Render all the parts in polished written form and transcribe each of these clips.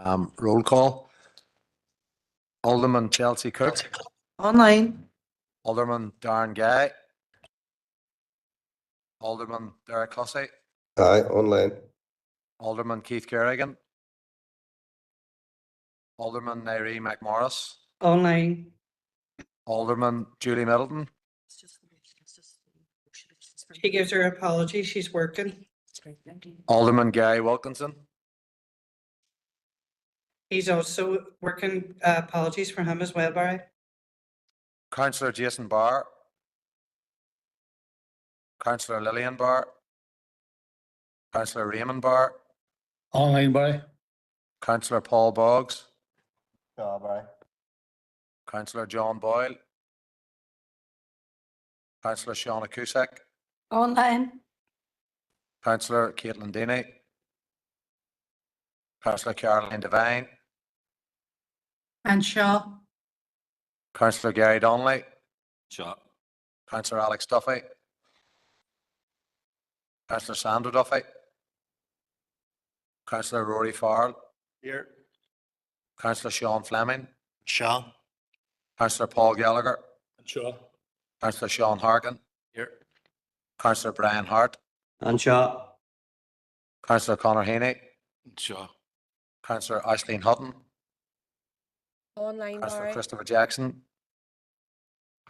Roll call. Alderman Chelsea Cook. Online. Alderman Darren Guy. Alderman Derek Hussey. Aye, online. Alderman Keith Kerrigan. Alderman Nairee McMorris. Online. Alderman Julie Middleton. She gives her apology. She's working. Alderman Gary Wilkinson. He's also working. Apologies for him as well, Barry. Councillor Jason Barr. Councillor Lillian Barr. Councillor Raymond Barr. Online, Barry. Councillor Paul Boggs. Barry. Councillor John Boyle. Councillor Shauna Cusack. Online. Councillor Caitlin Deaney. Councillor Caroline Devine. And Shaw. Councillor Gary Donnelly. Shaw. Councillor Alex Duffy. Councillor Sandra Duffy. Councillor Rory Farrell. Here. Councillor Sean Fleming. Shaw. Councillor Paul Gallagher. Shaw. Councillor Sean Harkin. Here. Councillor Brian Hart. And Shaw. Councillor Conor Haney. Shaw. Councillor Aisling Hutton. Online, Councillor Barry. Christopher Jackson.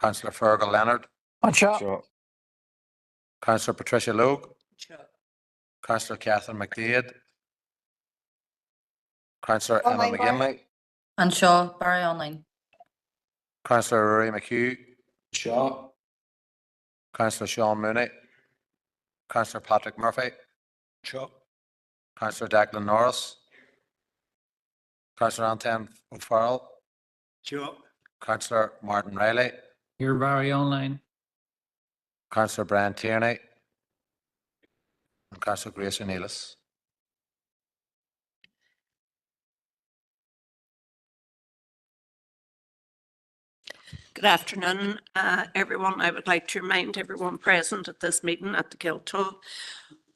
Councillor Fergal Leonard. And Shaw. Shaw. Councillor Patricia Logue. Councillor Catherine McDade. Councillor Emma Online, Barry. McGinley. And Shaw. Barry online. Councillor Rory McHugh. Shaw. Councillor Sean Mooney. Councillor Patrick Murphy. Shaw. Councillor Declan Norris. Councillor Anton O'Farrell. Shaw. Councillor Martin Riley. Here, Barry online. Councillor Brian Tierney. And Councillor Grace O'Neillis. Good afternoon, everyone. I would like to remind everyone present at this meeting at the Guildhall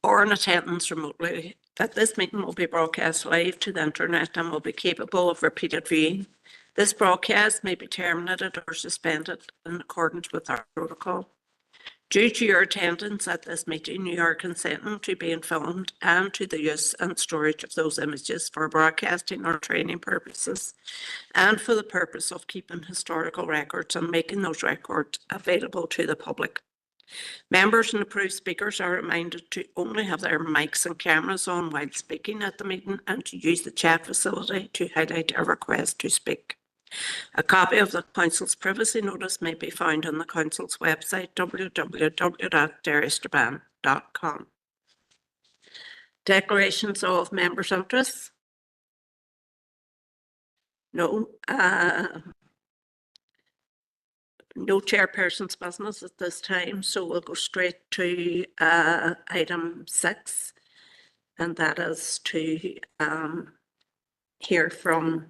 or in attendance remotely that this meeting will be broadcast live to the internet and will be capable of repeated viewing. This broadcast may be terminated or suspended in accordance with our protocol. Due to your attendance at this meeting, you are consenting to being filmed and to the use and storage of those images for broadcasting or training purposes and for the purpose of keeping historical records and making those records available to the public. Members and approved speakers are reminded to only have their mics and cameras on while speaking at the meeting and to use the chat facility to highlight a request to speak. A copy of the Council's privacy notice may be found on the Council's website, www.derrystrabane.com. Declarations of members' interests? No. No chairperson's business at this time, so we'll go straight to item 6, and that is to hear from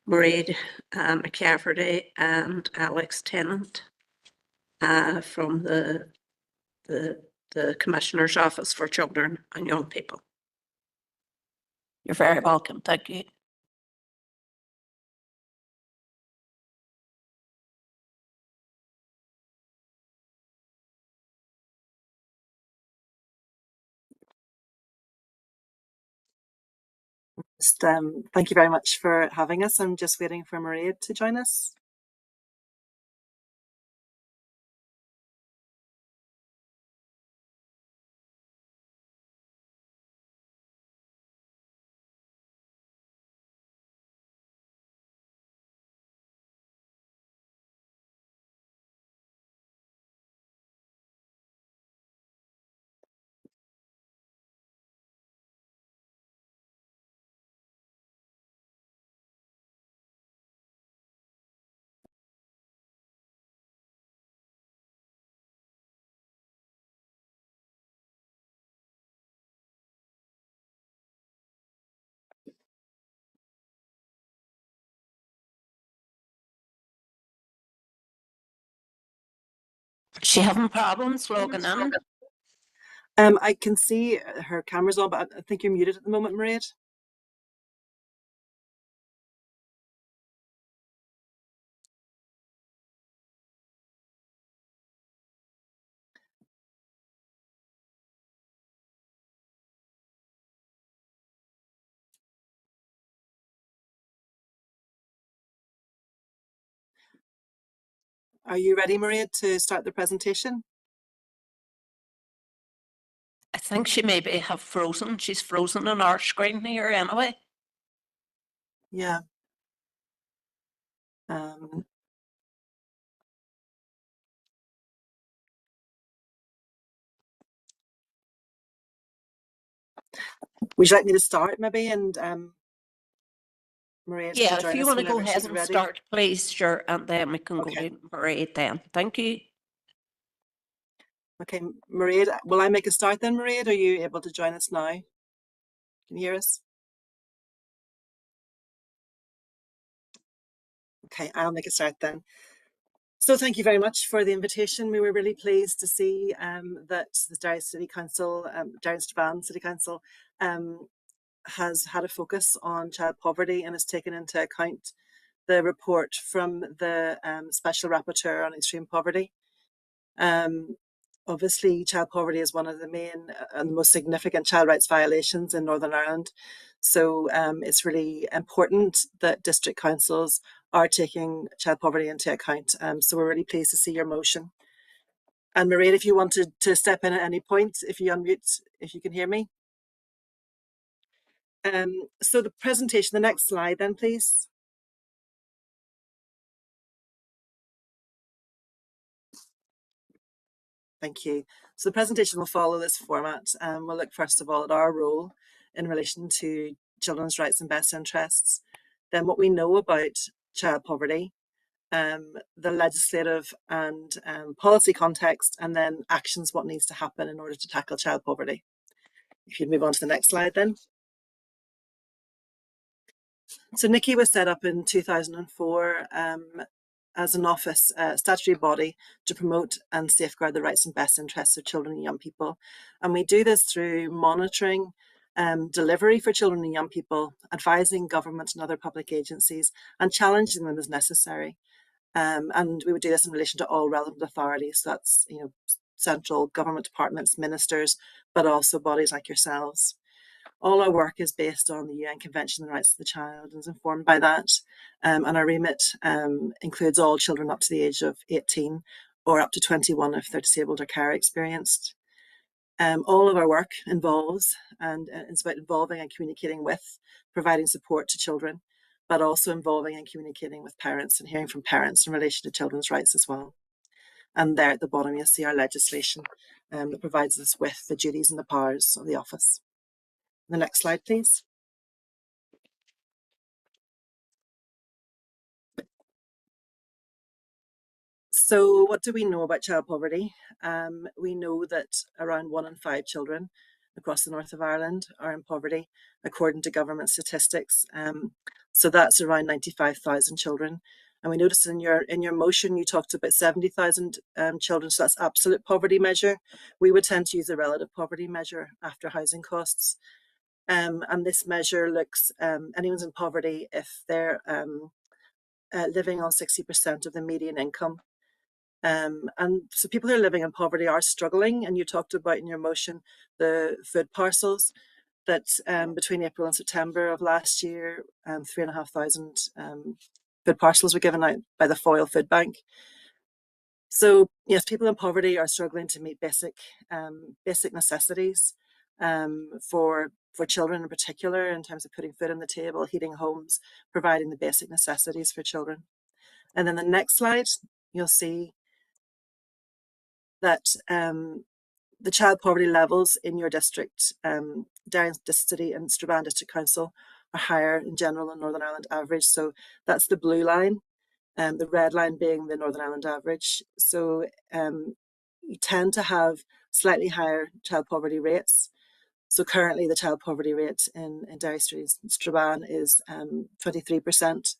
Mairead McCafferty and Alex Tennant from the Commissioner's Office for Children and Young People. You're very welcome. Thank you. Thank you very much for having us. I'm just waiting for Mairead to join us. Is she having problems logging in? I can see her camera's on, but I think you're muted at the moment, Mairead. Are you ready, Maria, to start the presentation? I think she maybe have frozen. She's frozen on our screen here anyway. Yeah. Would you like me to start maybe? And Maria Yeah, can if join you us want to go whenever ahead she's and ready. start, please, sure, and then we can go Okay. to Maria then. Thank you. Okay, Maria, will I make a start then, Maria? Are you able to join us now? Can you hear us? Okay, I'll make a start then. So thank you very much for the invitation. We were really pleased to see that the Derry City Council, Derry and Strabane City Council, has had a focus on child poverty and has taken into account the report from the Special Rapporteur on Extreme Poverty. Obviously, child poverty is one of the main and most significant child rights violations in Northern Ireland. So it's really important that district councils are taking child poverty into account. So we're really pleased to see your motion. And Maria, if you wanted to step in at any point, if you unmute, if you can hear me. So the presentation, the next slide then, please. Thank you. So the presentation will follow this format. We'll look first of all at our role in relation to children's rights and best interests, then what we know about child poverty, the legislative and policy context, and then actions, what needs to happen in order to tackle child poverty. If you'd move on to the next slide then. So NICI was set up in 2004 as an office, statutory body to promote and safeguard the rights and best interests of children and young people. And we do this through monitoring delivery for children and young people, advising government and other public agencies, and challenging them as necessary. And we would do this in relation to all relevant authorities. So that's, you know, central government departments, ministers, but also bodies like yourselves. All our work is based on the UN Convention on the Rights of the Child and is informed by that. And our remit includes all children up to the age of 18 or up to 21 if they're disabled or care experienced. All of our work involves, and it's about involving and communicating with, providing support to children, but also involving and communicating with parents and hearing from parents in relation to children's rights as well. And there at the bottom, you'll see our legislation that provides us with the duties and the powers of the office. The next slide, please. So what do we know about child poverty? We know that around 1 in 5 children across the north of Ireland are in poverty, according to government statistics. So that's around 95,000 children. And we noticed in your motion, you talked about 70,000 children, so that's absolute poverty measure. We would tend to use a relative poverty measure after housing costs. And this measure looks, anyone's in poverty if they're living on 60% of the median income. And so people who are living in poverty are struggling, and you talked about in your motion the food parcels that between April and September of last year, 3,500 food parcels were given out by the Foyle Food Bank. So yes, people in poverty are struggling to meet basic necessities for children in particular, in terms of putting food on the table, heating homes, providing the basic necessities for children. And then the next slide, you'll see that the child poverty levels in your district, Derry City and Strabane District Council, are higher in general than Northern Ireland average. So that's the blue line, the red line being the Northern Ireland average. So you tend to have slightly higher child poverty rates. So currently the child poverty rate in Derry Street and Strabane is 23%.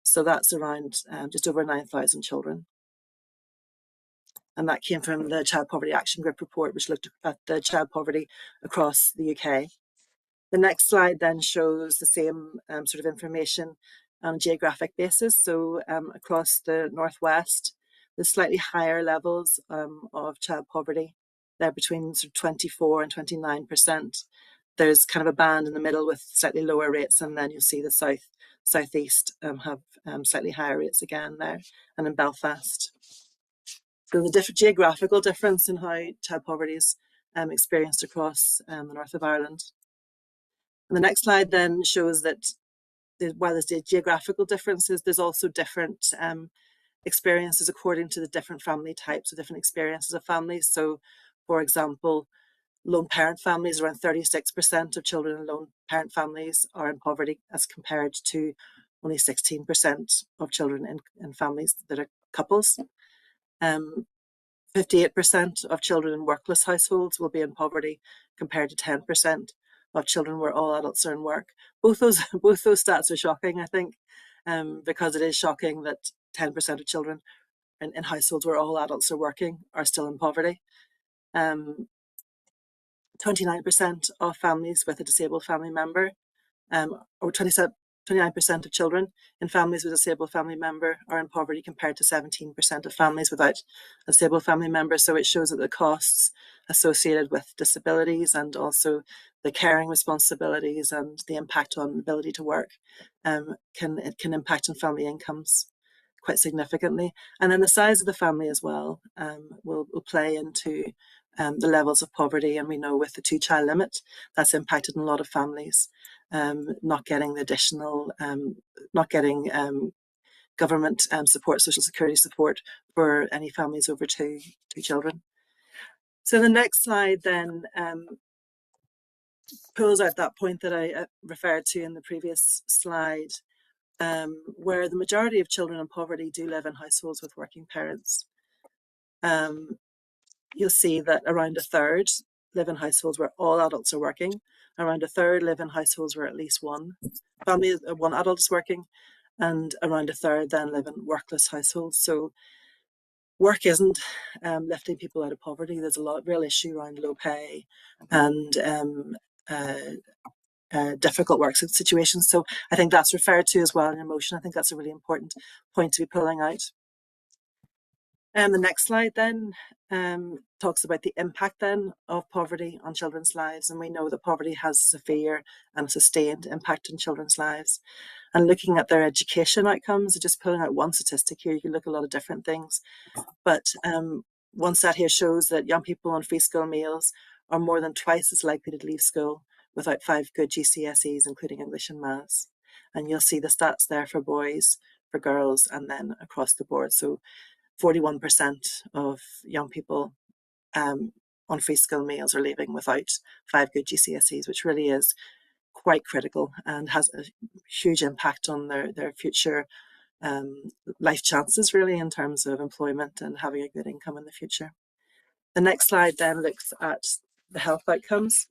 So that's around just over 9,000 children. And that came from the Child Poverty Action Group report, which looked at the child poverty across the UK. The next slide then shows the same sort of information on a geographic basis. So across the northwest, there's slightly higher levels of child poverty. They're between sort of 24 and 29%. There's kind of a band in the middle with slightly lower rates, and then you'll see the southeast have slightly higher rates again there, and in Belfast. So the geographical difference in how child poverty is experienced across the north of Ireland. And the next slide then shows that while there's the geographical differences, there's also different experiences according to the different family types, or different experiences of families. So, for example, lone parent families, around 36% of children in lone parent families are in poverty, as compared to only 16% of children in families that are couples. 58% of children in workless households will be in poverty, compared to 10% of children where all adults are in work. Both those stats are shocking, I think, because it is shocking that 10% of children in households where all adults are working are still in poverty. 29% of families with a disabled family member, or 29% of children in families with a disabled family member are in poverty, compared to 17% of families without a disabled family member. So it shows that the costs associated with disabilities, and also the caring responsibilities and the impact on ability to work can impact on family incomes quite significantly. And then the size of the family as well will play into the levels of poverty. And we know with the 2-child limit, that's impacted on a lot of families not getting the additional, not getting government support, social security support for any families over two children. So the next slide then pulls out that point that I referred to in the previous slide, where the majority of children in poverty do live in households with working parents. You'll see that around a third live in households where all adults are working. Around a third live in households where at least one adult is working, and around a third then live in workless households. So work isn't lifting people out of poverty. There's a real issue around low pay and difficult work situations. So I think that's referred to as well in your motion. I think that's a really important point to be pulling out. And the next slide then talks about the impact then of poverty on children's lives. And we know that poverty has a severe and sustained impact on children's lives. And looking at their education outcomes, just pulling out one statistic here, you can look at a lot of different things. But one stat here shows that young people on free school meals are more than twice as likely to leave school without 5 good GCSEs, including English and Maths. And you'll see the stats there for boys, for girls, and then across the board. So 41% of young people on free school meals are leaving without 5 good GCSEs, which really is quite critical and has a huge impact on their future life chances, really, in terms of employment and having a good income in the future. The next slide then looks at the health outcomes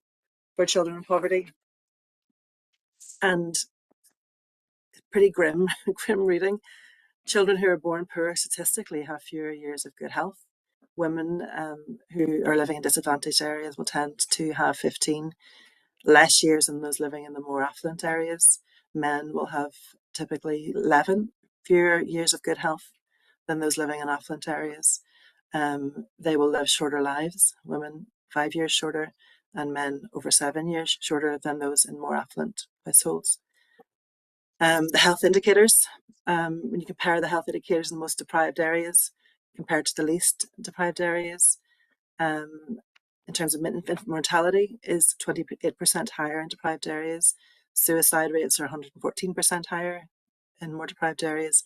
for children in poverty. And pretty grim reading. Children who are born poor statistically have fewer years of good health. Women who are living in disadvantaged areas will tend to have 15 less years than those living in the more affluent areas. Men will have typically 11 fewer years of good health than those living in affluent areas. They will live shorter lives, women 5 years shorter, and men over 7 years shorter than those in more affluent households. The health indicators, when you compare the health indicators in the most deprived areas compared to the least deprived areas, in terms of infant mortality is 28% higher in deprived areas. Suicide rates are 114% higher in more deprived areas.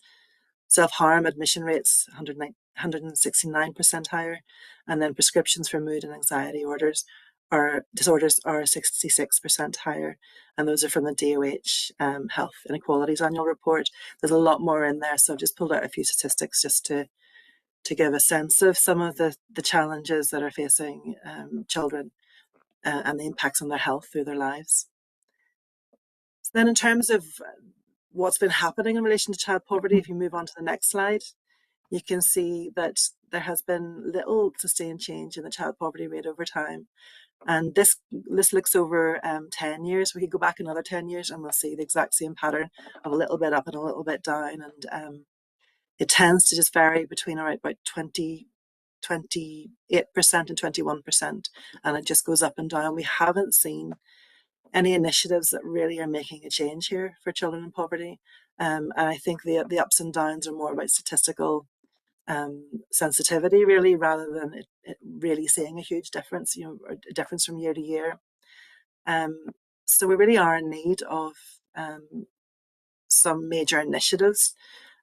Self-harm admission rates 169% higher, and then prescriptions for mood and anxiety disorders are 66% higher, and those are from the DOH Health Inequalities Annual Report. There's a lot more in there, so I've just pulled out a few statistics just to give a sense of some of the challenges that are facing children and the impacts on their health through their lives. So then in terms of what's been happening in relation to child poverty, if you move on to the next slide, you can see that there has been little sustained change in the child poverty rate over time. And this looks over 10 years. We could go back another 10 years and we'll see the exact same pattern of a little bit up and a little bit down. And it tends to just vary between around about 28% and 21%. And it just goes up and down. We haven't seen any initiatives that really are making a change here for children in poverty. And I think the ups and downs are more about statistical sensitivity really, rather than it really seeing a huge difference, or a difference from year to year. So we really are in need of some major initiatives,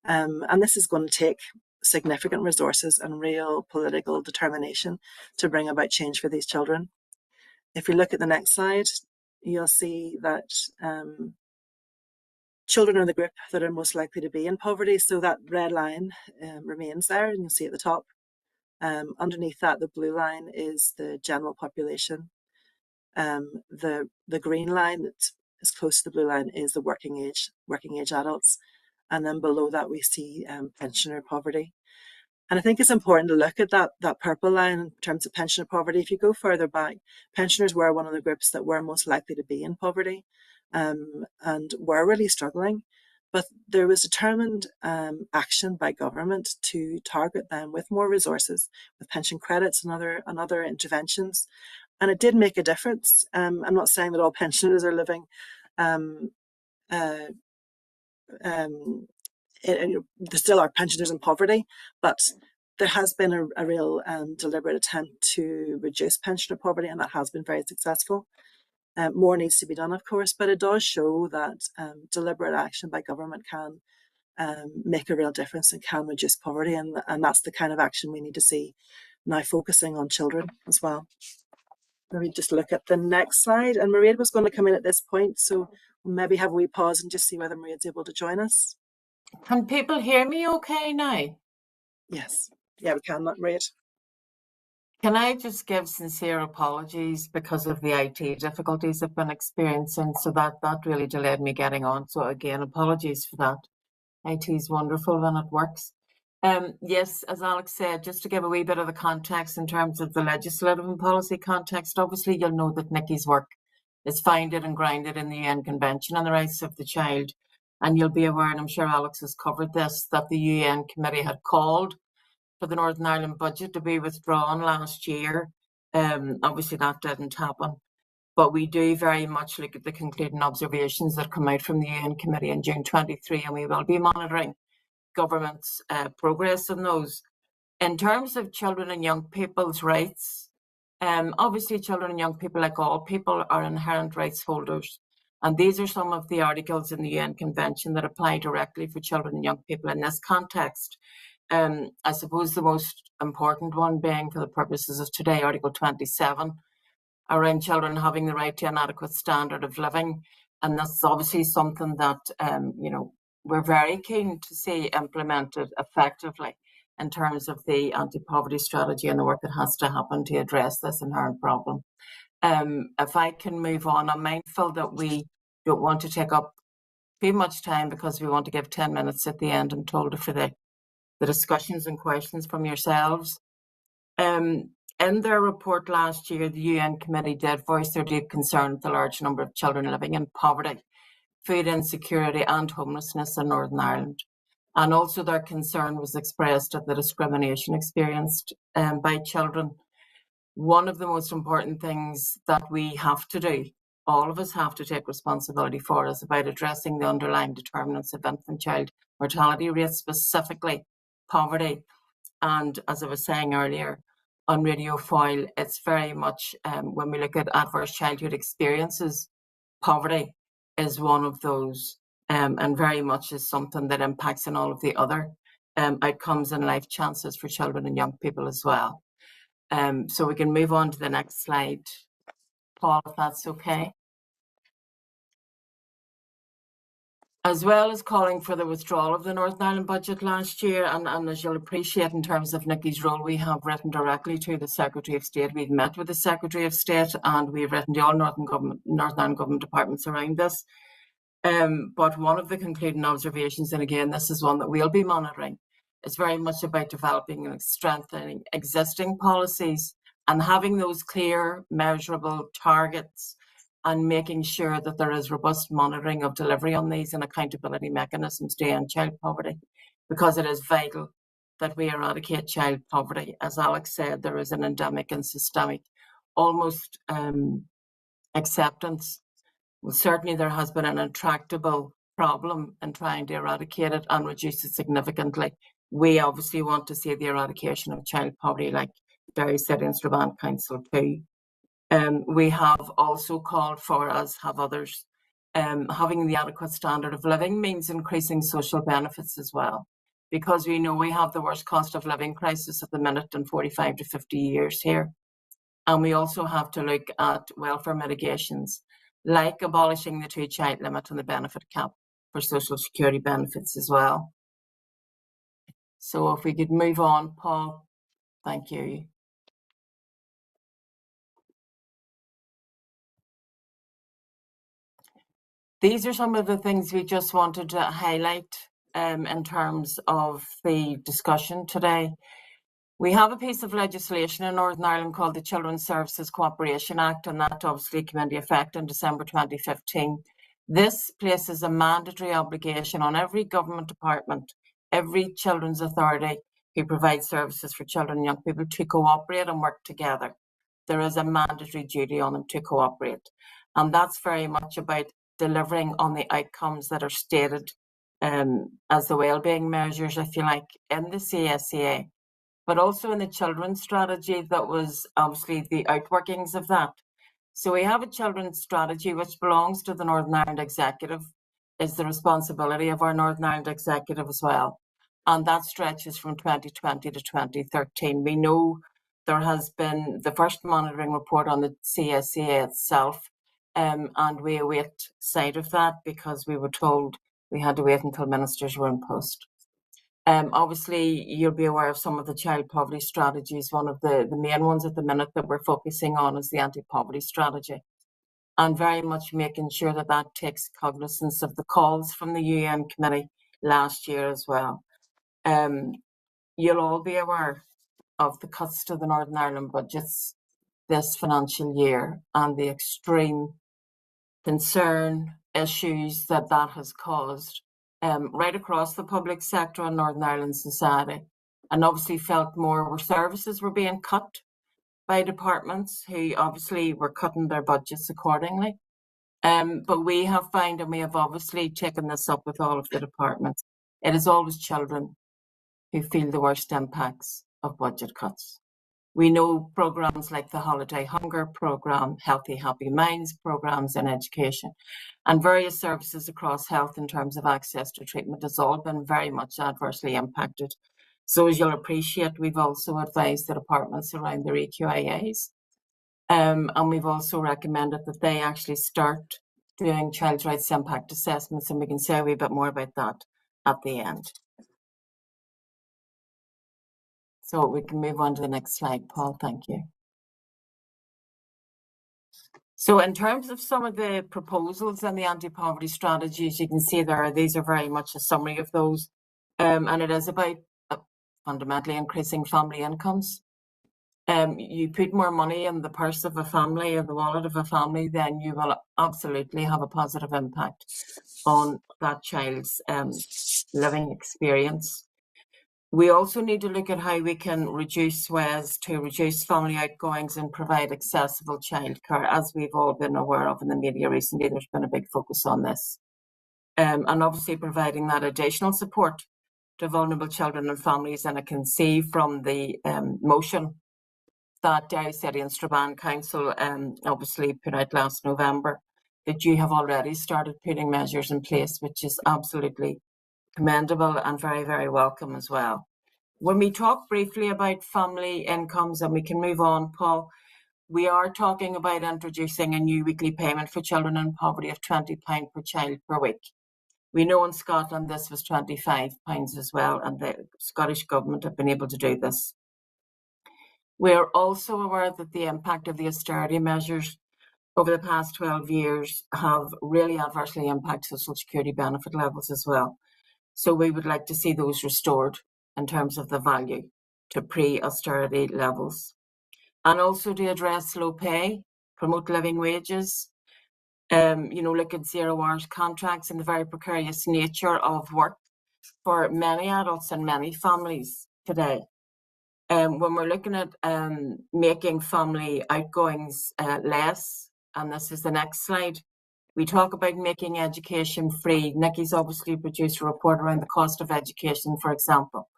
and this is going to take significant resources and real political determination to bring about change for these children. If you look at the next slide, you'll see that children are the group that are most likely to be in poverty. So that red line remains there, and you'll see at the top. Underneath that, the blue line is the general population. The green line that is close to the blue line is the working age adults. And then below that, we see pensioner poverty. And I think it's important to look at that purple line in terms of pensioner poverty. If you go further back, pensioners were one of the groups that were most likely to be in poverty, and were really struggling. But there was determined action by government to target them with more resources, with pension credits and other interventions. And it did make a difference. I'm not saying that all pensioners are living there still are pensioners in poverty, but there has been a real deliberate attempt to reduce pensioner poverty, and that has been very successful. More needs to be done, of course, but it does show that deliberate action by government can make a real difference and can reduce poverty, and that's the kind of action we need to see now, focusing on children as well. Let me just look at the next slide, and Mairead was going to come in at this point, so we'll maybe have a wee pause and just see whether Mairead's able to join us. Can people hear me okay now? Yes. Yeah, we can, Mairead. Can I just give sincere apologies because of the IT difficulties I've been experiencing? So that really delayed me getting on. So again, apologies for that. IT is wonderful when it works. Yes, as Alex said, just to give a wee bit of the context in terms of the legislative and policy context, obviously you'll know that Nikki's work is founded and grounded in the UN Convention on the Rights of the Child. And you'll be aware, and I'm sure Alex has covered this, that the UN committee had called for the Northern Ireland budget to be withdrawn last year. Obviously that didn't happen. But we do very much look at the concluding observations that come out from the UN committee in June 23, and we will be monitoring government's progress on those. In terms of children and young people's rights, obviously children and young people, like all people, are inherent rights holders. And these are some of the articles in the UN Convention that apply directly for children and young people in this context. I suppose the most important one being, for the purposes of today, Article 27, around children having the right to an adequate standard of living. And that's obviously something that, we're very keen to see implemented effectively in terms of the anti-poverty strategy and the work that has to happen to address this inherent problem. If I can move on, I'm mindful that we don't want to take up too much time because we want to give 10 minutes at the end, I'm told, for the discussions and questions from yourselves. In their report last year, the UN committee did voice their deep concern with the large number of children living in poverty, food insecurity and homelessness in Northern Ireland. And also their concern was expressed at the discrimination experienced by children. One of the most important things that we have to do, all of us have to take responsibility for, is about addressing the underlying determinants of infant child mortality rates, specifically poverty. And as I was saying earlier on Radio Foil, it's very much, when we look at adverse childhood experiences, poverty is one of those, and very much is something that impacts on all of the other outcomes and life chances for children and young people as well. So we can move on to the next slide, Paul, if that's okay. As well as calling for the withdrawal of the Northern Ireland budget last year, and as you'll appreciate in terms of Nikki's role, we have written directly to the Secretary of State. We've met with the Secretary of State and we've written to all Northern Ireland government departments around this. But one of the concluding observations, and again, this is one that we'll be monitoring, is very much about developing and strengthening existing policies and having those clear, measurable targets and making sure that there is robust monitoring of delivery on these and accountability mechanisms to end child poverty, because it is vital that we eradicate child poverty. As Alex said, there is an endemic and systemic almost acceptance. Well, certainly there has been an intractable problem in trying to eradicate it and reduce it significantly We obviously want to see the eradication of child poverty, like Derry City and Strabane Council too. We have also called for, as have others, having the adequate standard of living means increasing social benefits as well, because we know we have the worst cost of living crisis at the minute in 45 to 50 years here. And we also have to look at welfare mitigations, like abolishing the 2-child limit and the benefit cap for social security benefits as well. So if we could move on, Paul, thank you. These are some of the things we just wanted to highlight in terms of the discussion today. We have a piece of legislation in Northern Ireland called the Children's Services Cooperation Act, and that obviously came into effect in December 2015. This places a mandatory obligation on every government department, every children's authority who provides services for children and young people to cooperate and work together. There is a mandatory duty on them to cooperate. And that's very much about delivering on the outcomes that are stated as the wellbeing measures, if you like, in the CSCA, but also in the children's strategy that was obviously the outworkings of that. So we have a children's strategy which belongs to the Northern Ireland Executive, is the responsibility of our Northern Ireland Executive as well. And that stretches from 2020 to 2013. We know there has been the first monitoring report on the CSCA itself, and we await sight of that because we were told we had to wait until ministers were in post. Obviously, you'll be aware of some of the child poverty strategies. One of the main ones at the minute that we're focusing on is the anti-poverty strategy, and very much making sure that that takes cognizance of the calls from the UN committee last year as well. You'll all be aware of the cuts to the Northern Ireland budgets this financial year and the extreme concern, issues that has caused right across the public sector in Northern Ireland society, and obviously felt more where services were being cut by departments who obviously were cutting their budgets accordingly. But we have found, and we have obviously taken this up with all of the departments, it is always children who feel the worst impacts of budget cuts. We know programmes like the Holiday Hunger Programme, Healthy Happy Minds programmes in education, and various services across health in terms of access to treatment has all been very much adversely impacted. So as you'll appreciate, we've also advised the departments around their EQIAs, and we've also recommended that they actually start doing child rights impact assessments, and we can say a wee bit more about that at the end. So we can move on to the next slide, Paul, thank you. So in terms of some of the proposals and the anti-poverty strategies, you can see there, these are very much a summary of those. And it is about fundamentally increasing family incomes. You put more money in the purse of a family or the wallet of a family, then you will absolutely have a positive impact on that child's living experience. We also need to look at how we can reduce ways to reduce family outgoings and provide accessible childcare, as we've all been aware of in the media recently. There's been a big focus on this. And obviously providing that additional support to vulnerable children and families. And I can see from the motion that Derry City and Strabane Council obviously put out last November that you have already started putting measures in place, which is absolutely commendable and very, very welcome as well. When we talk briefly about family incomes, and we can move on, Paul, we are talking about introducing a new weekly payment for children in poverty of £20 per child per week. We know in Scotland this was £25 as well, and the Scottish Government have been able to do this. We are also aware that the impact of the austerity measures over the past 12 years have really adversely impacted social security benefit levels as well. So we would like to see those restored in terms of the value to pre-austerity levels. And also to address low pay, promote living wages, look at 0 hours contracts and the very precarious nature of work for many adults and many families today. When we're looking at making family outgoings less, and this is the next slide, we talk about making education free. Nikki's obviously produced a report around the cost of education, for example.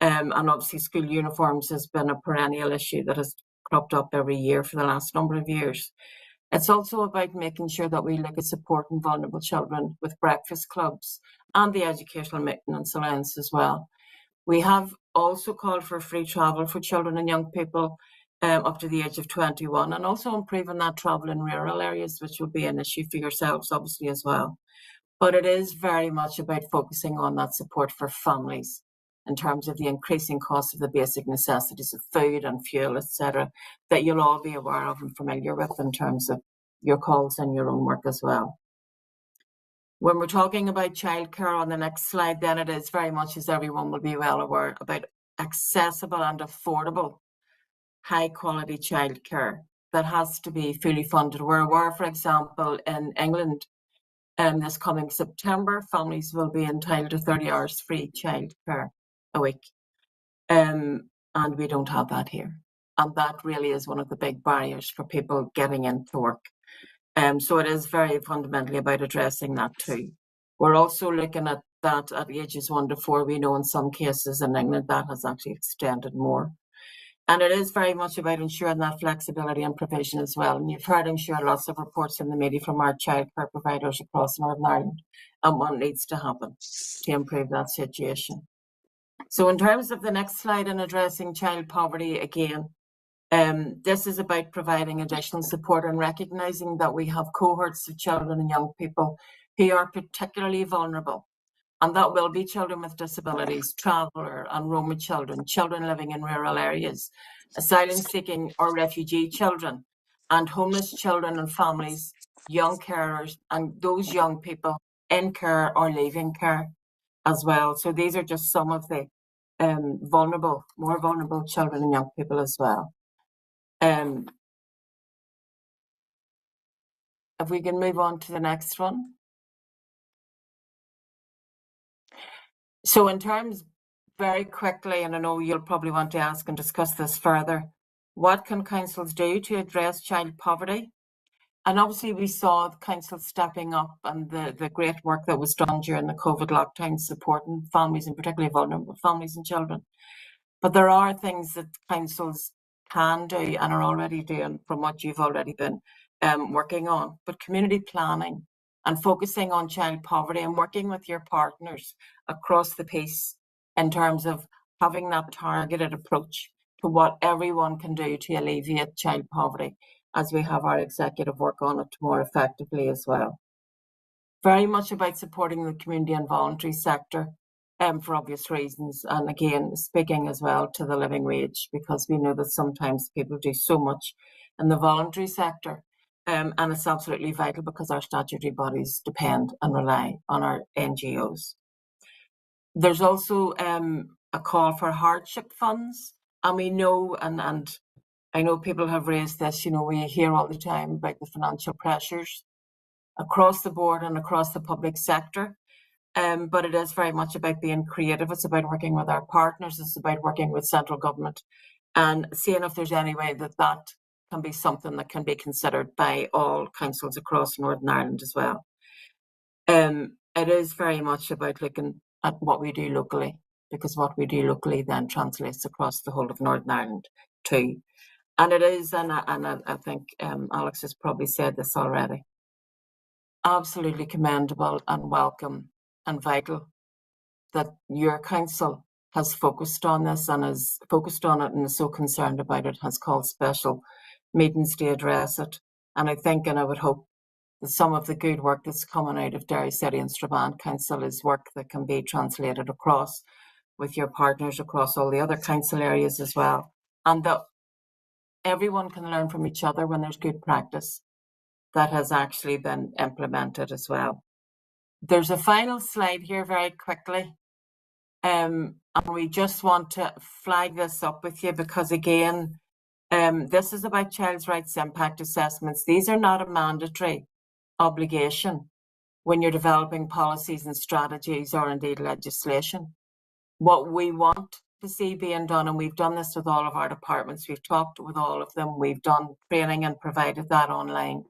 And obviously school uniforms has been a perennial issue that has cropped up every year for the last number of years. It's also about making sure that we look at supporting vulnerable children with breakfast clubs and the educational maintenance allowance as well. We have also called for free travel for children and young people up to the age of 21, and also improving that travel in rural areas, which will be an issue for yourselves obviously as well. But it is very much about focusing on that support for families in terms of the increasing cost of the basic necessities of food and fuel, etc., that you'll all be aware of and familiar with in terms of your calls and your own work as well. When we're talking about childcare on the next slide, then it is very much, as everyone will be well aware, about accessible and affordable high quality childcare that has to be fully funded. We're aware, for example, in England, this coming September, families will be entitled to 30 hours free childcare a week. And we don't have that here. And that really is one of the big barriers for people getting into work. So it is very fundamentally about addressing that too. We're also looking at that at ages 1 to 4. We know in some cases in England that has actually extended more. And it is very much about ensuring that flexibility and provision as well. And you've heard, I'm sure, lots of reports in the media from our childcare providers across Northern Ireland and what needs to happen to improve that situation. So in terms of the next slide in addressing child poverty, again, this is about providing additional support and recognising that we have cohorts of children and young people who are particularly vulnerable. And that will be children with disabilities, traveller and Roma children, children living in rural areas, asylum-seeking or refugee children, and homeless children and families, young carers, and those young people in care or leaving care as well. So these are just some of the more vulnerable children and young people as well. If we can move on to the next one. So in terms, very quickly, and I know you'll probably want to ask and discuss this further, what can councils do to address child poverty? And obviously we saw the council stepping up and the great work that was done during the COVID lockdown supporting families, and particularly vulnerable families and children. But there are things that councils can do and are already doing from what you've already been working on. But community planning and focusing on child poverty and working with your partners across the piece in terms of having that targeted approach to what everyone can do to alleviate child poverty, as we have our executive work on it more effectively as well. Very much about supporting the community and voluntary sector for obvious reasons, and again speaking as well to the living wage, because we know that sometimes people do so much in the voluntary sector, and it's absolutely vital because our statutory bodies depend and rely on our NGOs. There's also a call for hardship funds, and we know, and I know people have raised this, you know, we hear all the time about the financial pressures across the board and across the public sector. But it is very much about being creative. It's about working with our partners. It's about working with central government and seeing if there's any way that that can be something that can be considered by all councils across Northern Ireland as well. It is very much about looking at what we do locally, because what we do locally then translates across the whole of Northern Ireland too. And it is, and I think Alex has probably said this already, absolutely commendable and welcome and vital that your council has focused on this and is focused on it and is so concerned about it, has called special meetings to address it. And I think, and I would hope, that some of the good work that's coming out of Derry City and Strabane Council is work that can be translated across with your partners across all the other council areas as well. And that everyone can learn from each other when there's good practice that has actually been implemented as well. There's a final slide here very quickly. And we just want to flag this up with you because, again, this is about child's rights impact assessments. These are not a mandatory obligation when you're developing policies and strategies or indeed legislation. What we want to see being done, and we've done this with all of our departments, we've talked with all of them, we've done training and provided that online.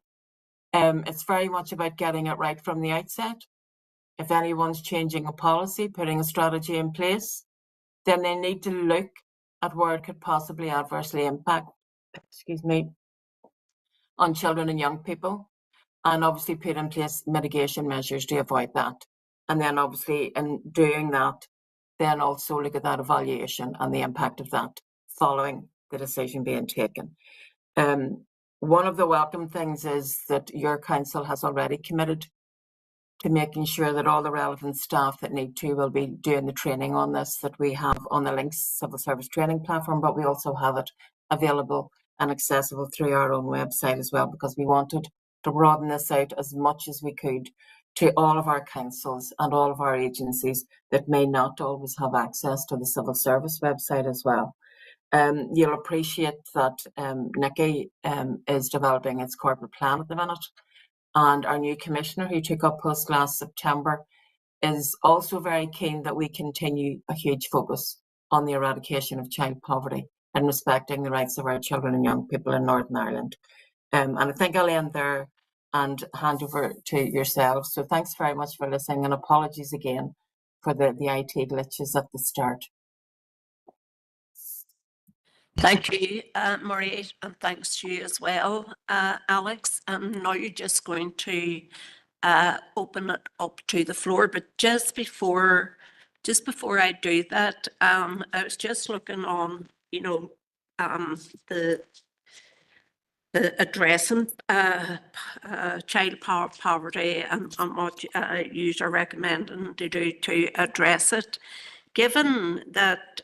It's very much about getting it right from the outset. If anyone's changing a policy, putting a strategy in place, then they need to look at where it could possibly adversely impact, on children and young people, and obviously put in place mitigation measures to avoid that. And then obviously in doing that, then also look at that evaluation and the impact of that following the decision being taken. One of the welcome things is that your council has already committed to making sure that all the relevant staff that need to will be doing the training on this that we have on the Links Civil Service Training Platform, but we also have it available and accessible through our own website as well, because we wanted to broaden this out as much as we could to all of our councils and all of our agencies that may not always have access to the civil service website as well. You'll appreciate that Nikki is developing its corporate plan at the minute, and our new commissioner who took up post last September is also very keen that we continue a huge focus on the eradication of child poverty and respecting the rights of our children and young people in Northern Ireland. And I think I'll end there and hand over to yourselves. So thanks very much for listening, and apologies again for the IT glitches at the start. Thank you, Marie, and thanks to you as well, Alex. I'm now just going to open it up to the floor, but just before I do that, I was just looking on, the addressing child poverty and what you are recommending to do to address it. Given that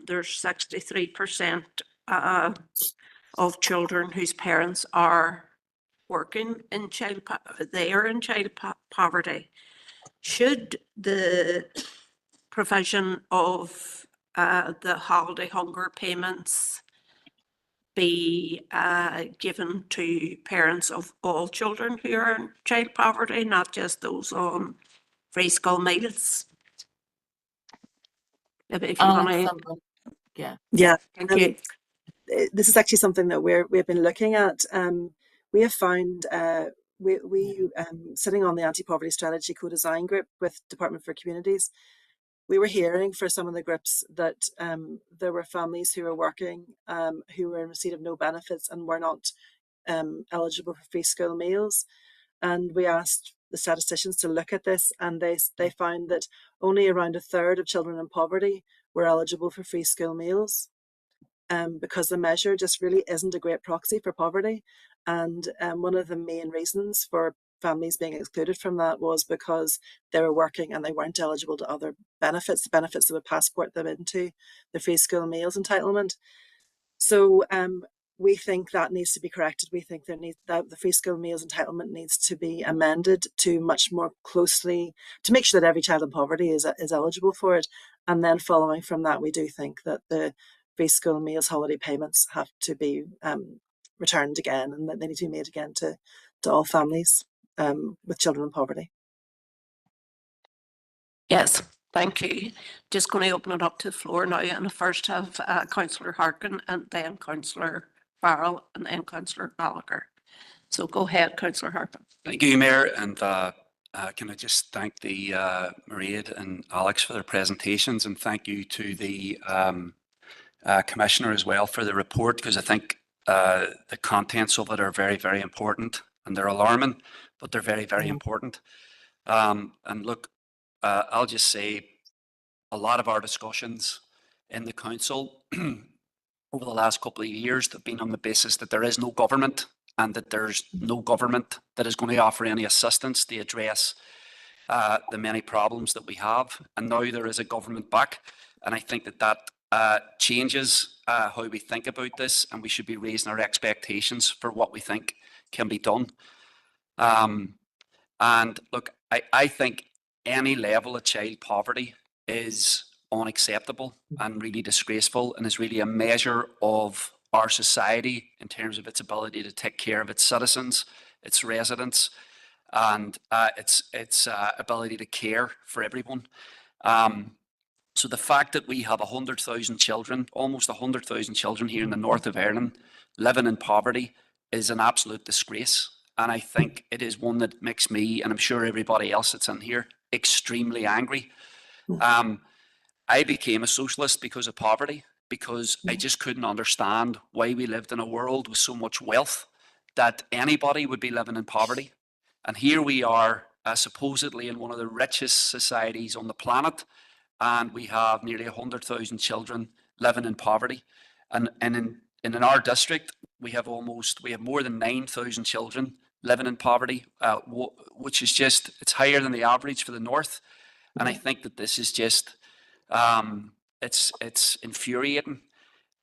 there's 63% of children whose parents are working in child poverty, should the provision of the holiday hunger payments be given to parents of all children who are in child poverty, not just those on free school meals? If you want to, Yeah. thank you. This is actually something that we've been looking at. We have found we sitting on the anti-poverty strategy co-design group with Department for Communities, we were hearing for some of the groups that there were families who were working who were in receipt of no benefits and were not eligible for free school meals. And we asked the statisticians to look at this, and they found that only around a third of children in poverty were eligible for free school meals, because the measure just really isn't a great proxy for poverty. And one of the main reasons for families being excluded from that was because they were working and they weren't eligible to other benefits, the benefits that would passport them into the free school meals entitlement. So we think that needs to be corrected. We think that the free school meals entitlement needs to be amended to much more closely, to make sure that every child in poverty is eligible for it. And then following from that, we do think that the free school meals holiday payments have to be returned again, and that they need to be made again to all families with children in poverty. Yes, thank you. Just going to open it up to the floor now, and first have Councillor Harkin, and then Councillor Farrell, and then Councillor Gallagher. So go ahead, Councillor Harkin. Thank you, Mayor, and can I just thank the Mairead and Alex for their presentations, and thank you to the Commissioner as well for the report, because I think the contents of it are very, very important, and they're alarming, but they're very, very important. And look, I'll just say a lot of our discussions in the Council over the last couple of years have been on the basis that there is no government, and that there's no government that is going to offer any assistance to address the many problems that we have. And now there is a government back, and I think that changes how we think about this, and we should be raising our expectations for what we think can be done. And look, I think any level of child poverty is unacceptable and really disgraceful, and is really a measure of our society in terms of its ability to take care of its citizens, its residents, and its ability to care for everyone. So the fact that we have 100,000 children, almost 100,000 children here in the north of Ireland living in poverty, is an absolute disgrace. And I think it is one that makes me, and I'm sure everybody else that's in here, extremely angry. I became a socialist because of poverty, because I just couldn't understand why we lived in a world with so much wealth that anybody would be living in poverty. And here we are, supposedly in one of the richest societies on the planet, and we have nearly 100,000 children living in poverty. And in our district, we have more than 9,000 children living in poverty, which is just, it's higher than the average for the North. And I think that this is just, it's infuriating,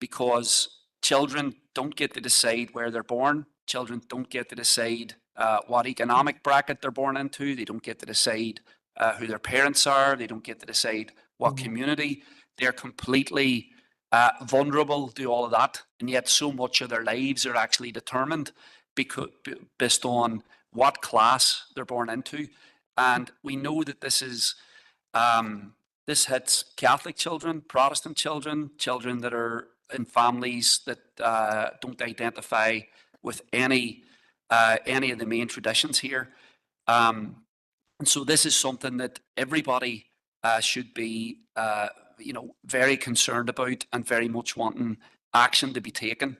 because children don't get to decide where they're born. Children don't get to decide what economic bracket they're born into. They don't get to decide who their parents are. They don't get to decide what community. They're completely vulnerable to all of that. And yet so much of their lives are actually determined based on what class they're born into. And we know that this is, this hits Catholic children, Protestant children, children that are in families that don't identify with any of the main traditions here. And so this is something that everybody should be, very concerned about and very much wanting action to be taken.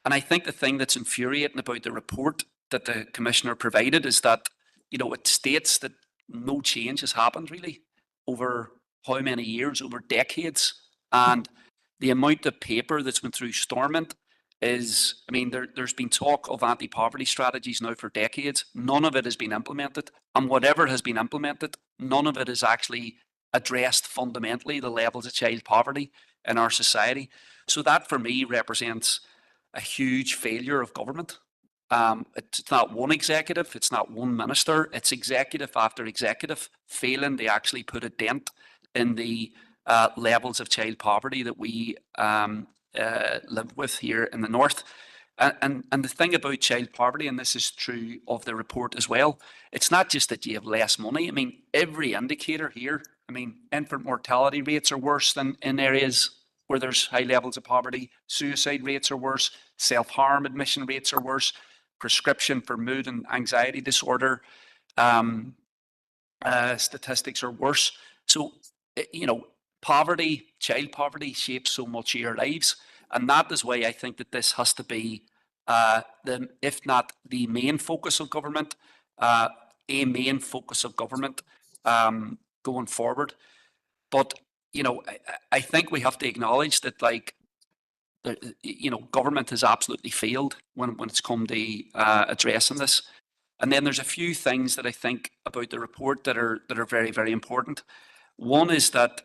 And I think the thing that's infuriating about the report that the Commissioner provided is that, it states that no change has happened really over how many years, over decades. And the amount of paper that's been through Stormont is, there's been talk of anti-poverty strategies now for decades. None of it has been implemented. And whatever has been implemented, none of it has actually addressed fundamentally the levels of child poverty in our society. So that for me represents a huge failure of government. It's not one executive, it's not one minister, it's executive after executive failing to actually put a dent in the levels of child poverty that we live with here in the North. And the thing about child poverty, and this is true of the report as well, it's not just that you have less money. Every indicator here, infant mortality rates are worse than in areas where there's high levels of poverty. Suicide rates are worse. Self-harm admission rates are worse. Prescription for mood and anxiety disorder statistics are worse. So, poverty, child poverty shapes so much of your lives. And that is why I think that this has to be, if not the main focus of government, a main focus of government going forward. But, I think we have to acknowledge that, government has absolutely failed when it's come to addressing this. And then there's a few things that I think about the report that are very, very important. One is that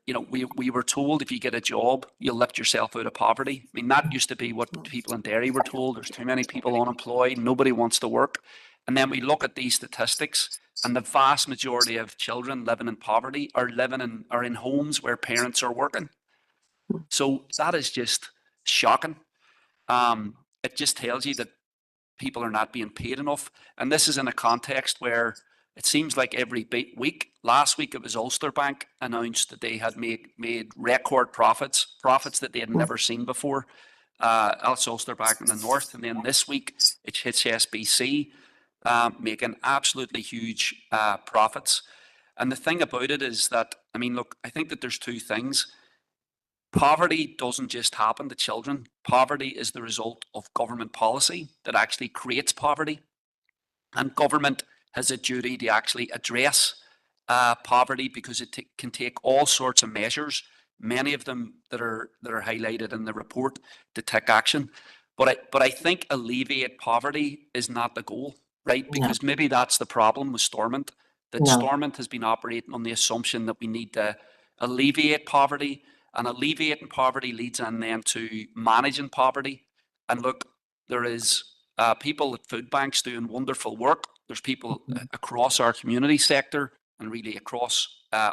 we were told if you get a job, you'll lift yourself out of poverty. That used to be what people in Derry were told. There's too many people unemployed. Nobody wants to work. And then we look at these statistics, and the vast majority of children living in poverty are in homes where parents are working. So that is just shocking. It just tells you that people are not being paid enough. And this is in a context where it seems like every week, last week it was Ulster Bank announced that they had made record profits that they had never seen before. That's Ulster Bank in the North. And then this week it's HSBC making absolutely huge profits. And the thing about it is that, I think that there's two things. Poverty doesn't just happen to children. Poverty is the result of government policy that actually creates poverty. And government has a duty to actually address poverty, because it can take all sorts of measures, many of them that are highlighted in the report, to take action. But I think alleviate poverty is not the goal, right? Because maybe that's the problem with Stormont, that Stormont has been operating on the assumption that we need to alleviate poverty. And alleviating poverty leads on then to managing poverty. And look, there is people at food banks doing wonderful work. There's people across our community sector and really across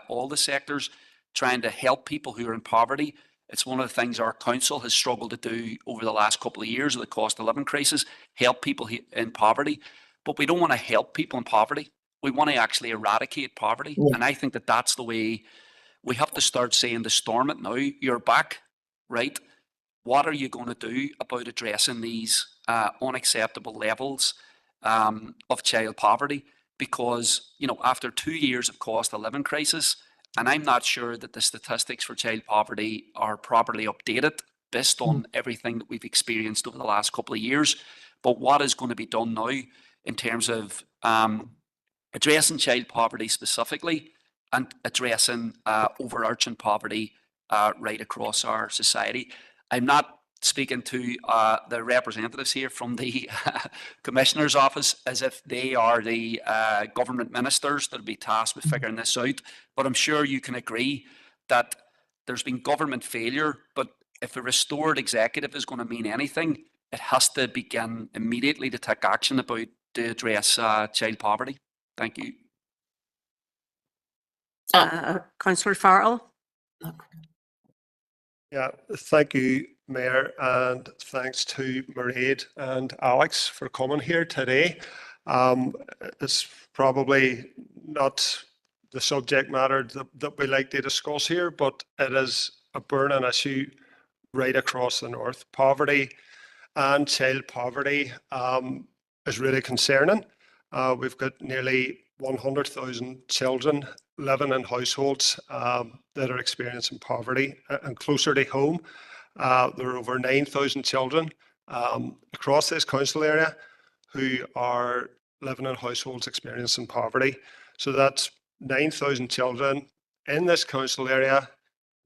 all the sectors trying to help people who are in poverty. It's one of the things our council has struggled to do over the last couple of years of the cost of living crisis, help people in poverty. But we don't want to help people in poverty. We want to actually eradicate poverty. And I think that that's the way. We have to start saying to Stormont now, you're back, right? What are you going to do about addressing these unacceptable levels of child poverty? Because, after 2 years of cost of living crisis And I'm not sure that the statistics for child poverty are properly updated based on everything that we've experienced over the last couple of years. But what is going to be done now in terms of addressing child poverty specifically and addressing overarching poverty right across our society? I'm not speaking to the representatives here from the Commissioner's office as if they are the government ministers that will be tasked with figuring this out. But I'm sure you can agree that there's been government failure, but if a restored executive is going to mean anything, it has to begin immediately to take action to address child poverty. Thank you. Councillor Farrell. Yeah, thank you, Mayor, and thanks to Mairead and Alex for coming here today. It's probably not the subject matter that we like to discuss here, but it is a burning issue right across the north. Poverty and child poverty is really concerning. We've got nearly 100,000 children living in households that are experiencing poverty, and closer to home, there are over 9,000 children across this council area who are living in households experiencing poverty. So that's 9,000 children in this council area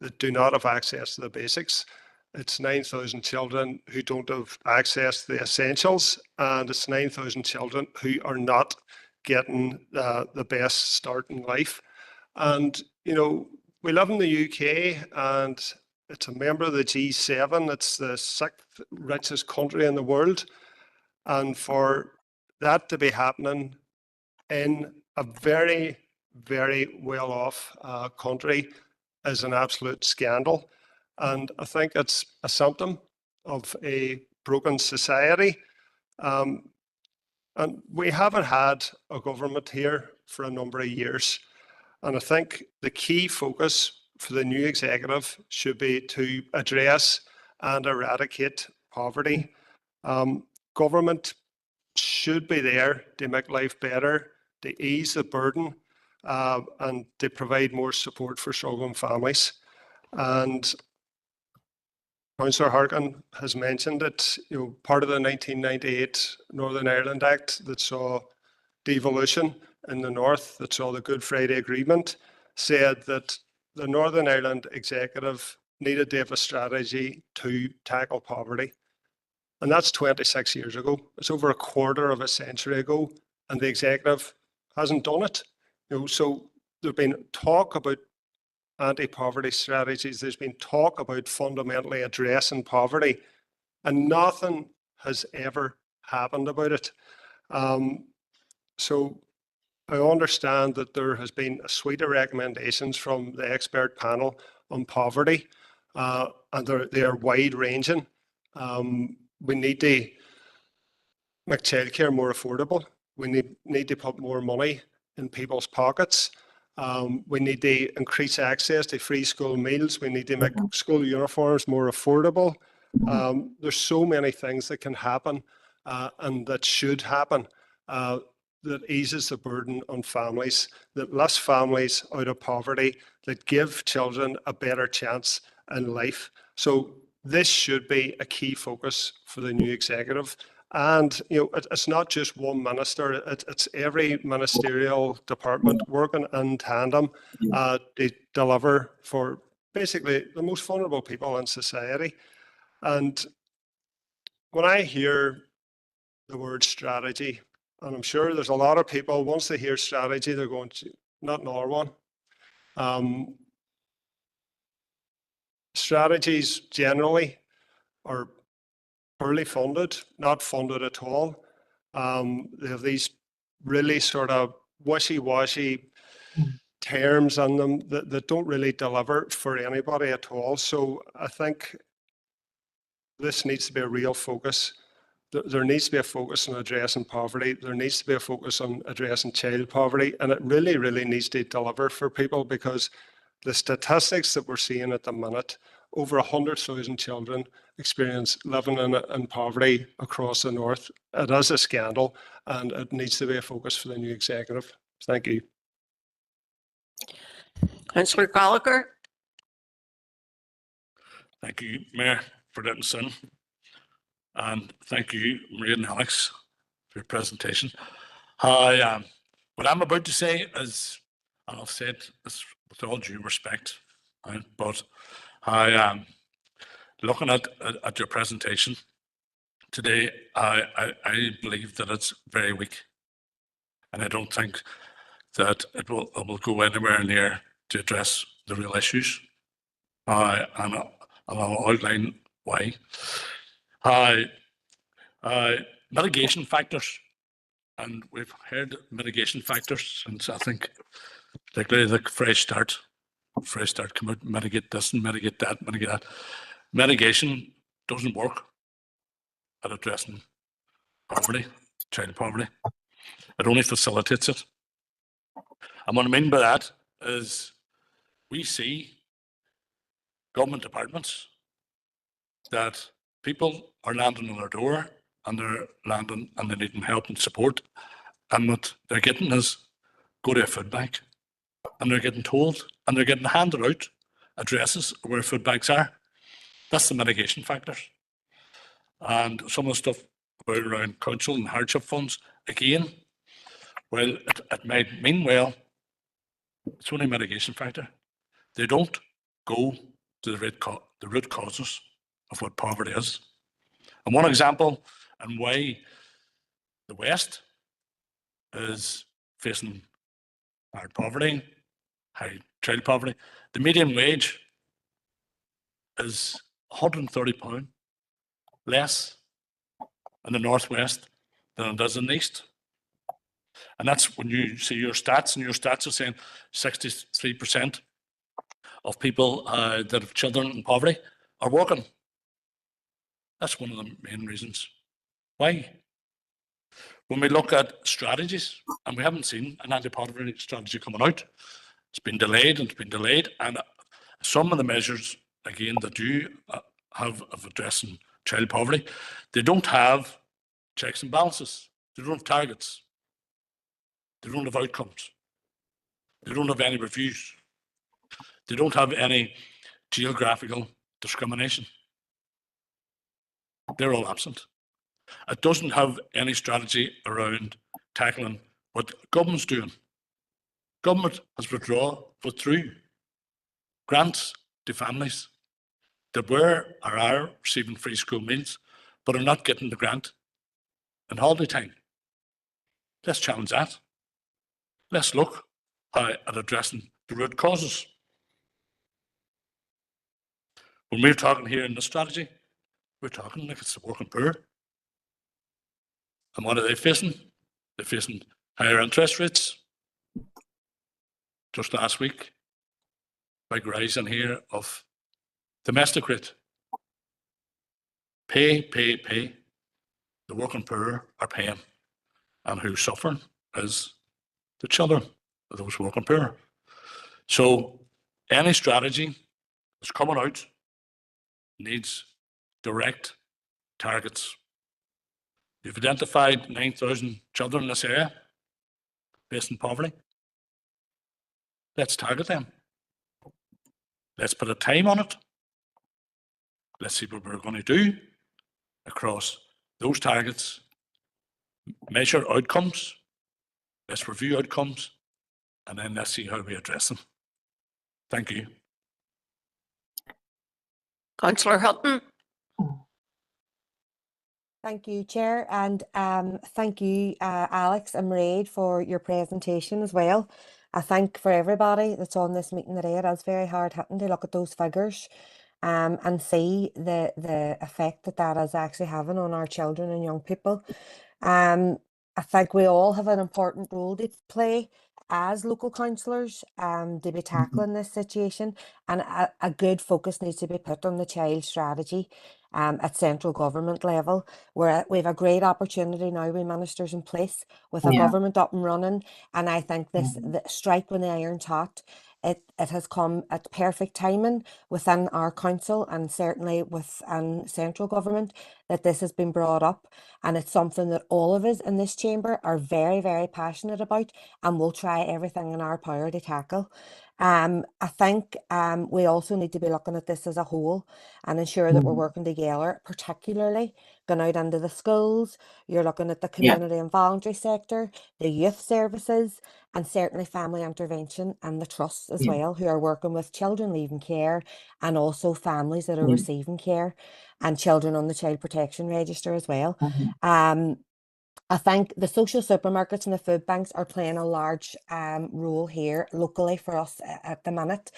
that do not have access to the basics. It's 9,000 children who don't have access to the essentials, and it's 9,000 children who are not getting the best start in life. And, you know, we live in the UK and it's a member of the G7. It's the 6th richest country in the world. And for that to be happening in a very, very well-off country is an absolute scandal. And I think it's a symptom of a broken society. And we haven't had a government here for a number of years. And I think the key focus for the new executive should be to address and eradicate poverty. Government should be there to make life better, to ease the burden, and to provide more support for struggling families. And Councillor Harkin has mentioned it, you know, part of the 1998 Northern Ireland Act that saw devolution in the north, that saw the Good Friday Agreement, said that the Northern Ireland Executive needed to have a strategy to tackle poverty. And that's 26 years ago. It's over a quarter of a century ago, and the Executive hasn't done it. You know, so there's been talk about anti-poverty strategies. There's been talk about fundamentally addressing poverty, and nothing has ever happened about it. So I understand that there has been a suite of recommendations from the expert panel on poverty, and they are wide-ranging. We need to make childcare more affordable. We need to put more money in people's pockets. We need to increase access to free school meals. We need to make school uniforms more affordable. There's so many things that can happen and that should happen that eases the burden on families, that lifts families out of poverty, that give children a better chance in life. So this should be a key focus for the new executive. And, you know, it's not just one minister, it's every ministerial department working in tandem to deliver for basically the most vulnerable people in society. And when I hear the word strategy, and I'm sure there's a lot of people, once they hear strategy, they're going to, not another one. Strategies generally are poorly funded, not funded at all. They have these really sort of wishy-washy terms on them that don't really deliver for anybody at all. So I think this needs to be a real focus. There needs to be a focus on addressing poverty. There needs to be a focus on addressing child poverty. And it really, really needs to deliver for people, because the statistics that we're seeing at the minute, over 100,000 children experience living in poverty across the north. It is a scandal, and it needs to be a focus for the new executive. Thank you. Councillor Gallagher. Thank you, Mayor, for letting us in. And thank you, Maria and Alex, for your presentation. What I'm about to say is, and I'll say it with all due respect, right? But looking at your presentation today, I believe that it's very weak. And I don't think that it will go anywhere near to address the real issues. And I'll outline why. Mitigation factors, and we've heard mitigation factors since, I think, particularly the Fresh Start come out, mitigate this and mitigate that, mitigate that. Mitigation doesn't work at addressing poverty, child poverty. It only facilitates it. And what I mean by that is we see government departments that people are landing on their door and they're landing and they need help and support. And what they're getting is go to a food bank, and they're getting told and they're getting handed out addresses where food banks are. That's the mitigation factors. And some of the stuff about around council and hardship funds, again, well, it might mean well, it's only a mitigation factor. They don't go to the root causes of what poverty is. And one example and why the West is facing hard poverty, high child poverty. The median wage is £130 less in the Northwest than it is in the East. And that's when you see your stats, and your stats are saying 63% of people that have children in poverty are working. That's one of the main reasons. Why? When we look at strategies, and we haven't seen an anti-poverty strategy coming out, it's been delayed and it's been delayed. And some of the measures, again, that you have of addressing child poverty, they don't have checks and balances. They don't have targets. They don't have outcomes. They don't have any reviews. They don't have any geographical discrimination. They're all absent. It doesn't have any strategy around tackling what government's doing. Government has withdrew grants to families that were or are receiving free school meals, but are not getting the grant in holiday time. Let's challenge that. Let's look at addressing the root causes. When we're talking here in the strategy, we're talking like it's the working poor. And what are they facing? They're facing higher interest rates. Just last week, big rise in here of domestic rate. Pay. The working poor are paying. And who's suffering is the children of those working poor. So any strategy that's coming out needs direct targets. You've identified 9,000 children in this area facing poverty. Let's target them. Let's put a time on it. Let's see what we're going to do across those targets. Measure outcomes. Let's review outcomes. And then let's see how we address them. Thank you. Councillor Hutton. Thank you, Chair, and thank you, Alex and Mairead, for your presentation as well. I thank for everybody that's on this meeting today. It is very hard hitting to look at those figures and see the effect that is actually having on our children and young people. I think we all have an important role to play as local councillors to be tackling this situation, and a good focus needs to be put on the child strategy at central government level, where we have a great opportunity now with ministers in place, with a government up and running. And I think this the strike when the iron's hot, it has come at perfect timing within our council and certainly within central government, that this has been brought up, and it's something that all of us in this chamber are very, very passionate about, and we'll try everything in our power to tackle. I think we also need to be looking at this as a whole and ensure that we're working together, particularly going out into the schools. You're looking at the community and voluntary sector, the youth services, and certainly family intervention and the trusts as well, who are working with children leaving care and also families that are receiving care, and children on the child protection register as well. I think the social supermarkets and the food banks are playing a large role here locally for us at the minute.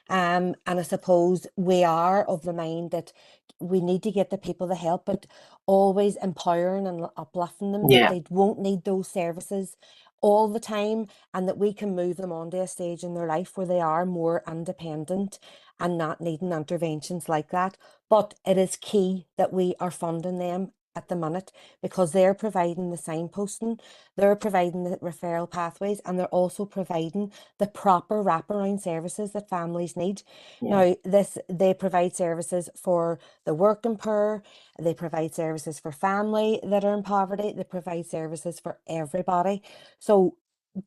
And I suppose we are of the mind that we need to get the people the help, but always empowering and uplifting them, that they won't need those services all the time, and that we can move them on to a stage in their life where they are more independent and not needing interventions like that. But it is key that we are funding them at the minute, because they're providing the signposting, they're providing the referral pathways, and they're also providing the proper wraparound services that families need. Now, they provide services for the working poor, they provide services for family that are in poverty, they provide services for everybody. So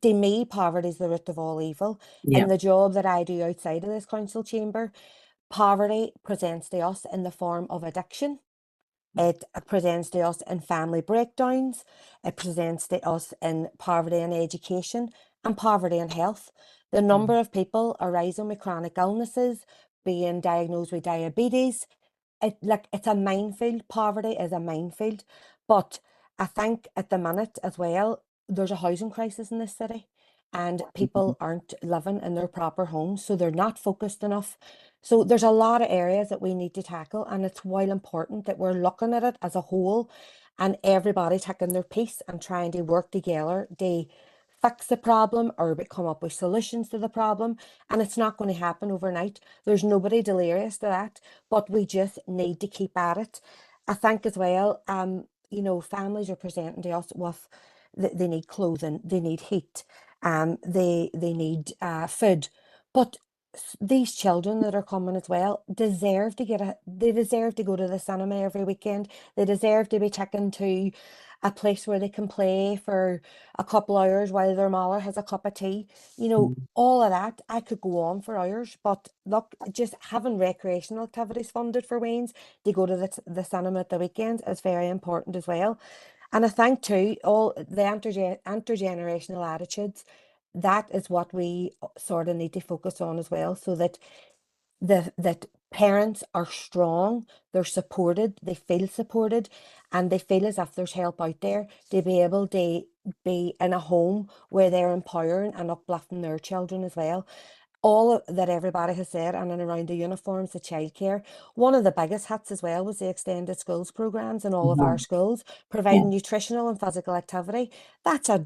to me, poverty is the root of all evil. In the job that I do outside of this council chamber, poverty presents to us in the form of addiction. It presents to us in family breakdowns. It presents to us in poverty in education and poverty in health. The number of people arising with chronic illnesses, being diagnosed with diabetes, it's a minefield. Poverty is a minefield. But I think at the minute as well, there's a housing crisis in this city, and people aren't living in their proper homes, so they're not focused enough. So there's a lot of areas that we need to tackle, and it's while important that we're looking at it as a whole, and everybody taking their piece and trying to work together to fix the problem or come up with solutions to the problem. And it's not going to happen overnight. There's nobody delirious to that, but we just need to keep at it. I think as well, families are presenting to us with they need clothing, they need heat, they need food, but these children that are coming as well deserve to they deserve to go to the cinema every weekend. They deserve to be taken to a place where they can play for a couple hours while their mother has a cup of tea. All of that, I could go on for hours, but look, just having recreational activities funded for Waynes to go to the cinema at the weekends is very important as well. And I think too, all the intergenerational attitudes, that is what we sort of need to focus on as well, so that that parents are strong, they're supported, they feel supported, and they feel as if there's help out there to be able to be in a home where they're empowering and uplifting their children as well. All that everybody has said, and around the uniforms, the childcare, one of the biggest hits as well was the extended schools programs in all of our schools, providing nutritional and physical activity. That's a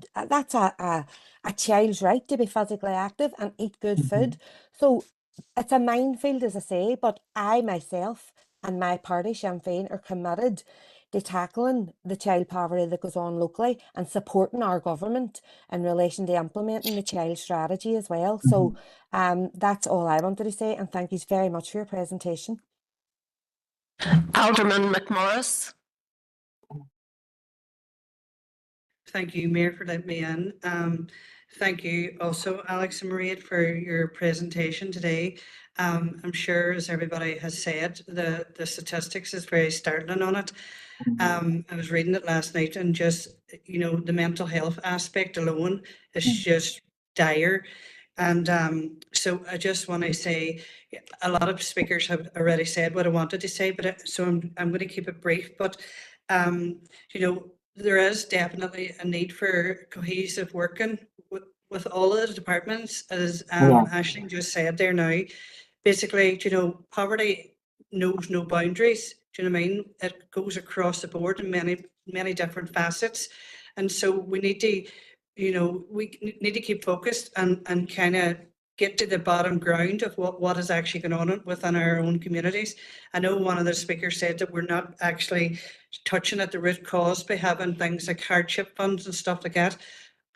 child's right to be physically active and eat good food. So it's a minefield, as I say, but I myself and my party, Sinn Féin, are committed to tackling the child poverty that goes on locally and supporting our government in relation to implementing the child strategy as well. So that's all I wanted to say, and thank you very much for your presentation. Alderman McMorris. Thank you, Mayor, for letting me in. Thank you also, Alex and Maria, for your presentation today. I'm sure, as everybody has said, the statistics is very startling on it. I was reading it last night, and just, the mental health aspect alone is just dire. And so I just want to say, a lot of speakers have already said what I wanted to say, but so I'm going to keep it brief. But there is definitely a need for cohesive working with all of the departments, as Aisling just said there now. Basically, poverty knows no boundaries. Do you know what I mean? It goes across the board in many different facets. And so we need to, we need to keep focused and kind of get to the bottom ground of what is actually going on within our own communities. I know one of the speakers said that we're not actually touching at the root cause by having things like hardship funds and stuff like that.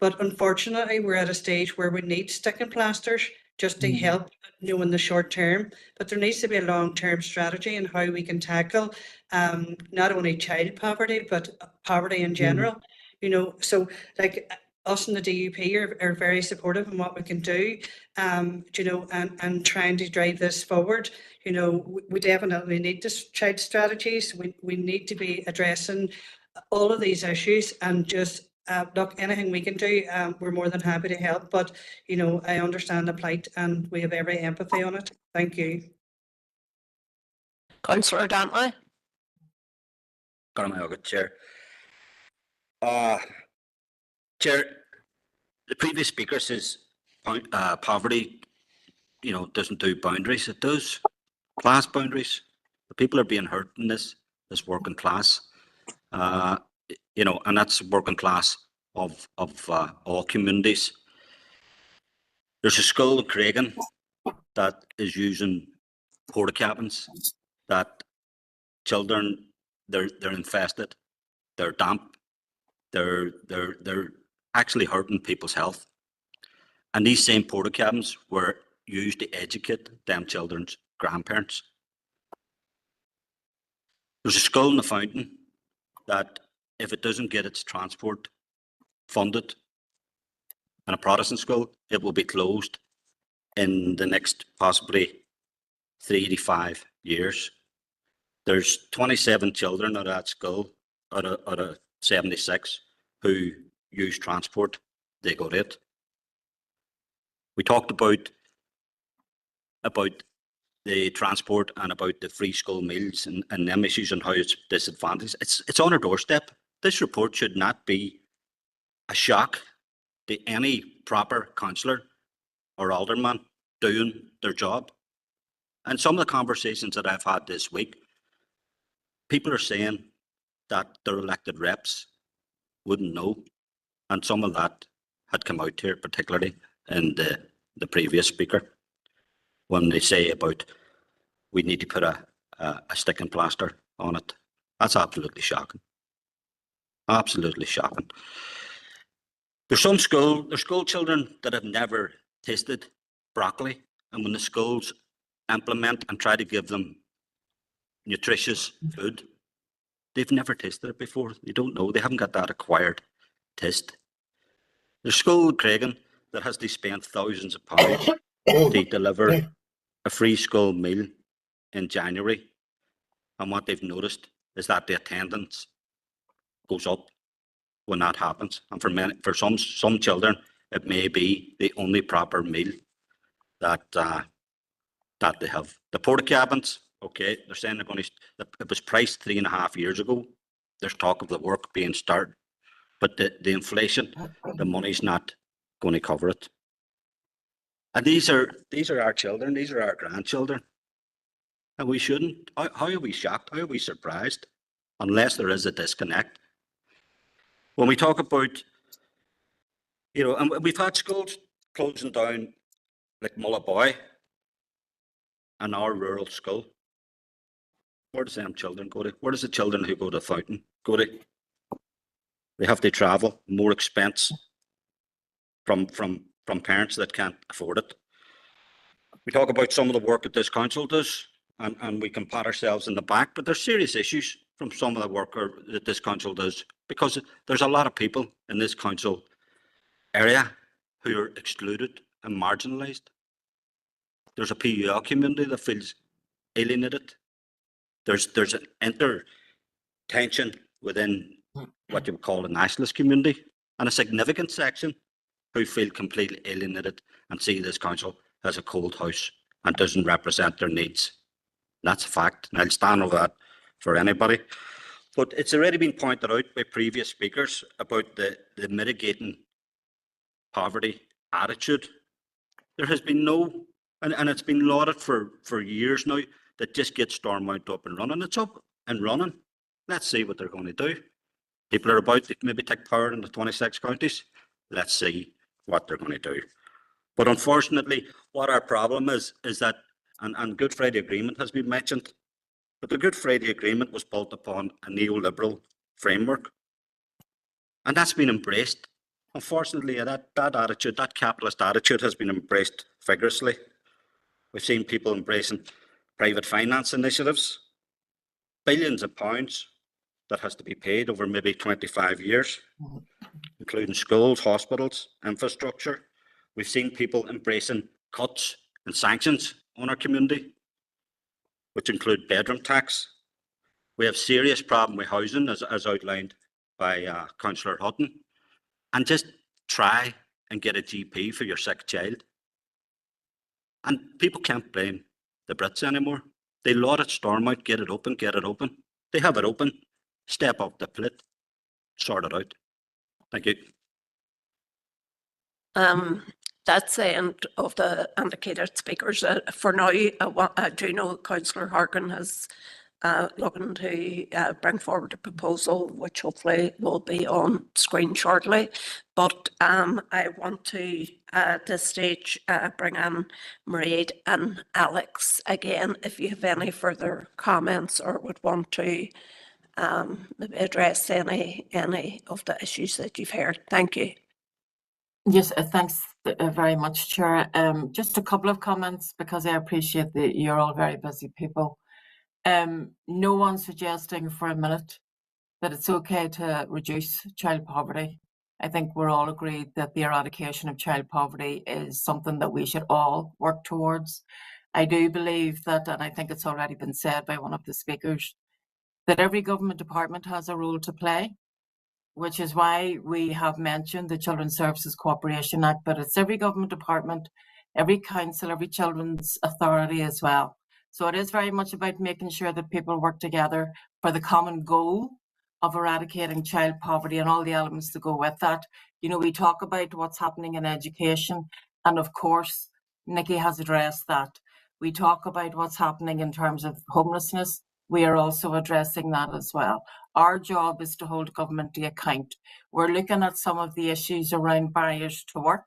But unfortunately, we're at a stage where we need sticking plasters just to help, in the short term, but there needs to be a long-term strategy in how we can tackle not only child poverty, but poverty in general. So like us in the DUP are very supportive in what we can do, and trying to drive this forward. We definitely need this child strategies. We need to be addressing all of these issues, and just look, anything we can do, we're more than happy to help. But I understand the plight, and we have every empathy on it. Thank you. Councillor Dantley. Chair. Chair, the previous speaker says poverty, doesn't do boundaries. It does class boundaries. The people are being hurt in this working class, and that's working class of all communities. There's a school in Craigan that is using porta cabins, that children, they're infested, they're damp, they're actually hurting people's health. And these same porta cabins were used to educate them children's grandparents. There's a school in the Fountain that, if it doesn't get its transport funded, and a Protestant school, it will be closed in the next possibly 3 to 5 years. There's 27 children at that school out of 76 who use transport. They got it. We talked about the transport and about the free school meals and them issues and how it's disadvantaged. It's on our doorstep. This report should not be a shock to any proper councillor or alderman doing their job. And some of the conversations that I've had this week, people are saying that their elected reps wouldn't know. And some of that had come out here, particularly in the previous speaker, when they say about we need to put a sticking plaster on it. That's absolutely shocking. Absolutely shocking. There's school children that have never tasted broccoli, and when the schools implement and try to give them nutritious food, they've never tasted it before. They don't know. They haven't got that acquired taste. There's a school in Craigan that has to spend thousands of pounds to deliver a free school meal in January, and what they've noticed is that the attendance goes up when that happens. And for some children, it may be the only proper meal that they have. The porta cabins, okay, they're saying they're going to. It was priced 3.5 years ago. There's talk of the work being started, but the inflation, the money's not going to cover it. And these are our children. These are our grandchildren, and we shouldn't. How are we shocked? How are we surprised? Unless there is a disconnect. When we talk about, and we've had schools closing down, like Mullaboy, and our rural school. Where does them children go to? Where does the children who go to Fountain go to? They have to travel, more expense from parents that can't afford it. We talk about some of the work that this council does, and we can pat ourselves in the back, but there's serious issues from some of the work that this council does, because there's a lot of people in this council area who are excluded and marginalised. There's a PUL community that feels alienated. There's an inter-tension within what you would call a nationalist community, and a significant section who feel completely alienated and see this council as a cold house and doesn't represent their needs. That's a fact, and I'll stand over that for anybody. But it's already been pointed out by previous speakers about the mitigating poverty attitude. There has been no, and it's been lauded for years now, that just get Stormont up and running. It's up and running. Let's see what they're going to do. People are about to maybe take power in the 26 counties. Let's see what they're going to do. But unfortunately, what our problem is that, and Good Friday Agreement has been mentioned, but the Good Friday Agreement was built upon a neoliberal framework. And that's been embraced, Unfortunately, that attitude, that capitalist attitude has been embraced vigorously. We've seen people embracing private finance initiatives, billions of pounds that has to be paid over maybe 25 years, including schools, hospitals, infrastructure. We've seen people embracing cuts and sanctions on our community, which include bedroom tax. We have serious problem with housing, as outlined by Councillor Hutton. And just try and get a GP for your sick child. And people can't blame the Brits anymore. They let it storm out, get it open, get it open. They have it open, step up the plate, sort it out. Thank you. That's the end of the indicated speakers. For now, I do know Councillor Harkin has looking to bring forward a proposal which hopefully will be on screen shortly. But I want to at this stage bring in Mairead and Alex again if you have any further comments or would want to maybe address any of the issues that you've heard. Thank you. Yes, thanks very much, Chair. Just a couple of comments because I appreciate that you're all very busy people. No one's suggesting for a minute that it's okay to reduce child poverty. I think we're all agreed that the eradication of child poverty is something that we should all work towards. I do believe that, and I think it's already been said by one of the speakers, that every government department has a role to play, which is why we have mentioned the Children's Services Cooperation Act, but it's every government department, every council, every children's authority as well. So it is very much about making sure that people work together for the common goal of eradicating child poverty and all the elements that go with that. You know, we talk about what's happening in education, and of course, Nikki has addressed that. We talk about what's happening in terms of homelessness. We are also addressing that as well. Our job is to hold government to account. We're looking at some of the issues around barriers to work.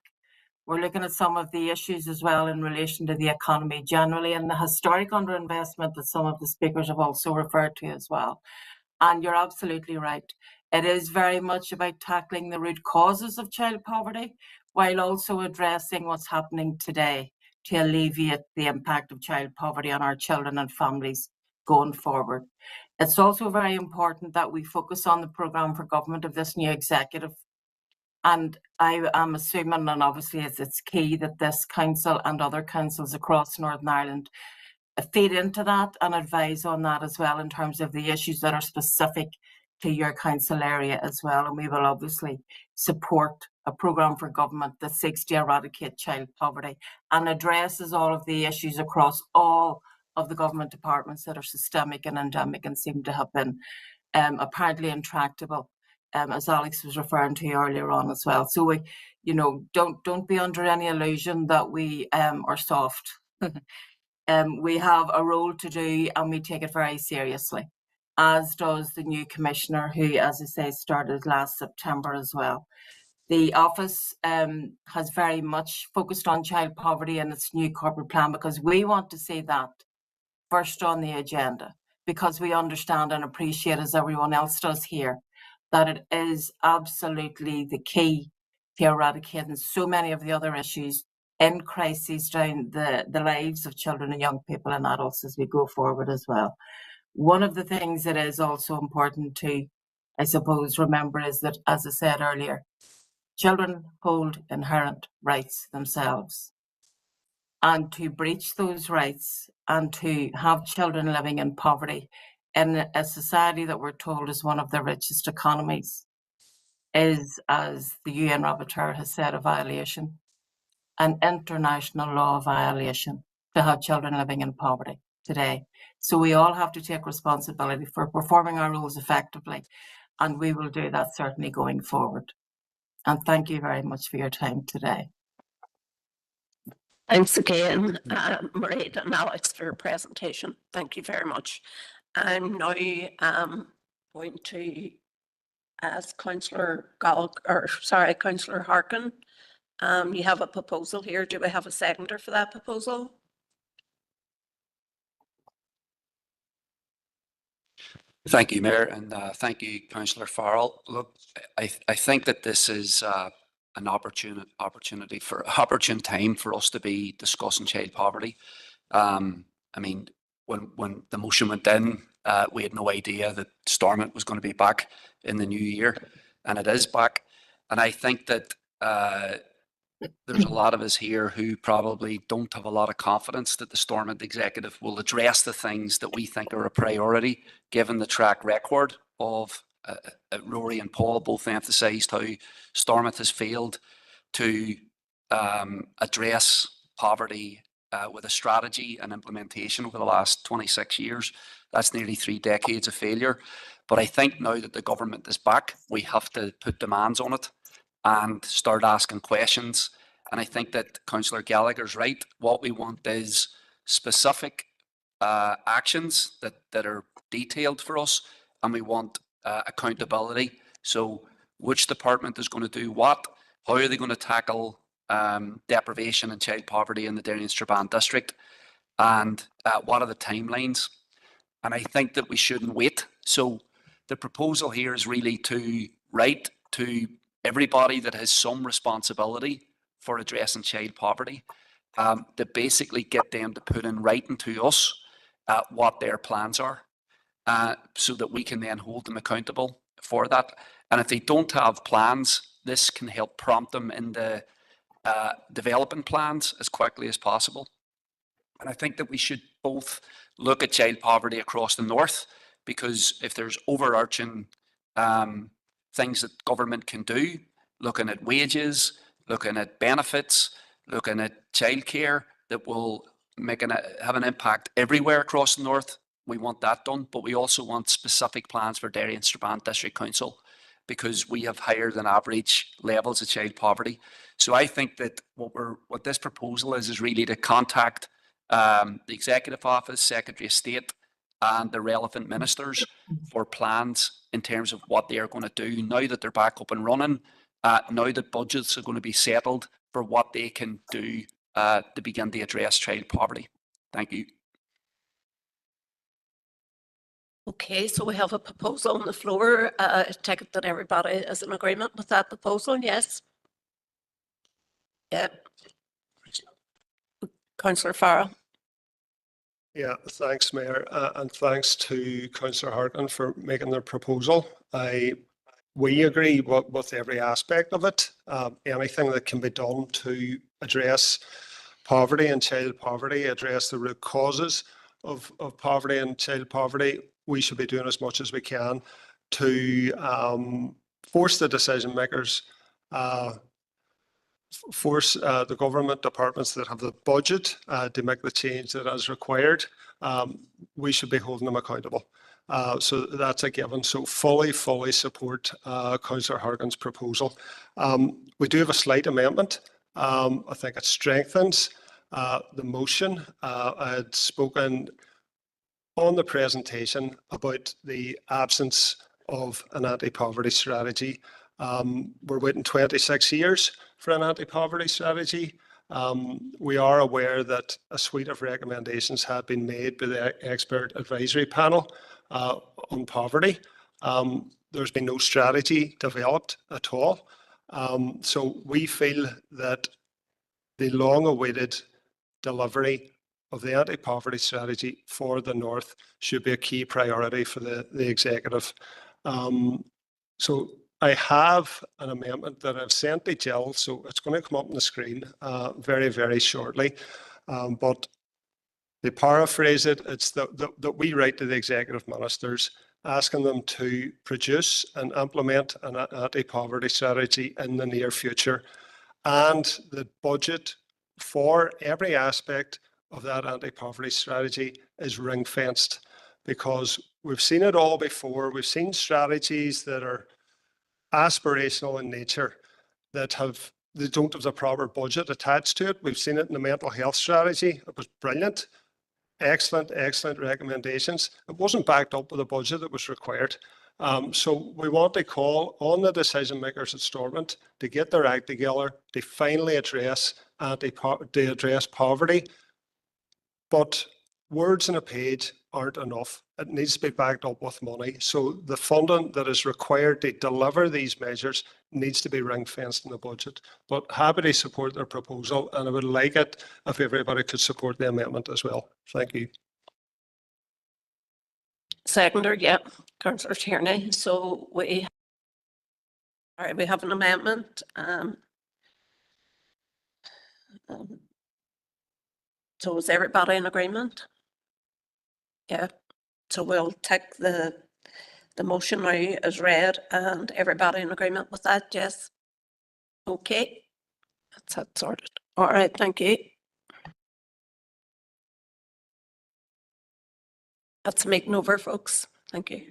We're looking at some of the issues as well in relation to the economy generally and the historic underinvestment that some of the speakers have also referred to as well. And you're absolutely right. It is very much about tackling the root causes of child poverty while also addressing what's happening today to alleviate the impact of child poverty on our children and families going forward. It's also very important that we focus on the programme for government of this new executive. And I am assuming, and obviously it's key, that this council and other councils across Northern Ireland feed into that and advise on that as well in terms of the issues that are specific to your council area as well. And we will obviously support a programme for government that seeks to eradicate child poverty and addresses all of the issues across all of the government departments that are systemic and endemic and seem to have been apparently intractable, as Alex was referring to earlier on as well. So we, you know, don't be under any illusion that we are soft. We have a role to do and we take it very seriously, as does the new commissioner who, as I say, started last September as well. The office has very much focused on child poverty in its new corporate plan because we want to see that first on the agenda, because we understand and appreciate, as everyone else does here, that it is absolutely the key to eradicating so many of the other issues in crises down the lives of children and young people and adults as we go forward as well. One of the things that is also important to, I suppose, remember is that, as I said earlier, children hold inherent rights themselves. And to breach those rights and to have children living in poverty in a society that we're told is one of the richest economies is, as the UN Rapporteur has said, a violation, an international law violation to have children living in poverty today. So we all have to take responsibility for performing our roles effectively, and we will do that certainly going forward. And thank you very much for your time today. Thanks again, Mairead and Alex, for your presentation. Thank you very much. I'm now going to ask Councillor Harkin. You have a proposal here. Do we have a seconder for that proposal? Thank you, Mayor, and thank you, Councillor Farrell. Look, I think that this is an opportune time for us to be discussing child poverty. I mean, when the motion went in, we had no idea that Stormont was going to be back in the new year, and it is back. And I think that there's a lot of us here who probably don't have a lot of confidence that the Stormont executive will address the things that we think are a priority, given the track record of Rory and Paul both emphasised how Stormont has failed to address poverty with a strategy and implementation over the last 26 years. That's nearly 3 decades of failure. But I think now that the government is back, we have to put demands on it and start asking questions. And I think that Councillor Gallagher's right. What we want is specific actions that are detailed for us, and we want accountability. So which department is going to do what? How are they going to tackle deprivation and child poverty in the Derry and Strabane district? And what are the timelines? And I think that we shouldn't wait. So the proposal here is really to write to everybody that has some responsibility for addressing child poverty, to basically get them to put in writing to us what their plans are, so that we can then hold them accountable for that. And if they don't have plans, this can help prompt them into developing plans as quickly as possible. And I think that we should both look at child poverty across the north, because if there's overarching things that government can do, looking at wages, looking at benefits, looking at childcare, that will have an impact everywhere across the north, we want that done. But we also want specific plans for Derry and Strabane District Council, because we have higher than average levels of child poverty. So I think that what this proposal is really to contact the Executive Office, Secretary of State, and the relevant ministers for plans in terms of what they are going to do now that they're back up and running, now that budgets are going to be settled for what they can do to begin to address child poverty. Thank you. Okay, so we have a proposal on the floor. I take it that everybody is in agreement with that proposal, yes? Yeah. Councillor Farrell. Yeah, thanks, Mayor, and thanks to Councillor Harkin for making the proposal. We agree with every aspect of it. Anything that can be done to address poverty and child poverty, address the root causes of poverty and child poverty, we should be doing as much as we can to force the decision makers, force the government departments that have the budget to make the change that is required. We should be holding them accountable. So that's a given. So fully support Councillor Harkin's proposal. We do have a slight amendment. I think it strengthens the motion. I had spoken on the presentation about the absence of an anti-poverty strategy. We're waiting 26 years for an anti-poverty strategy. We are aware that a suite of recommendations have been made by the expert advisory panel on poverty. There's been no strategy developed at all. So we feel that the long-awaited delivery of the anti-poverty strategy for the North should be a key priority for the executive. So I have an amendment that I've sent to Jill, so it's going to come up on the screen very, very shortly. But to paraphrase it, it's that we write to the executive ministers asking them to produce and implement an anti-poverty strategy in the near future, and the budget for every aspect of that anti-poverty strategy is ring-fenced, because we've seen it all before. We've seen strategies that are aspirational in nature they don't have the proper budget attached to it. We've seen it in the mental health strategy. It was brilliant. Excellent recommendations. It wasn't backed up with a budget that was required. So we want to call on the decision makers at Stormont to get their act together to finally address poverty. But words on a page aren't enough. It needs to be backed up with money. So the funding that is required to deliver these measures needs to be ring fenced in the budget. But happy to support their proposal, and I would like it if everybody could support the amendment as well. Thank you. Seconder, yeah, councillor Tierney. So we have an amendment. So is everybody in agreement? Yeah. So we'll take the motion now as read, and everybody in agreement with that, yes? Okay, that's that sorted. All right, thank you. That's the meeting over, folks. Thank you.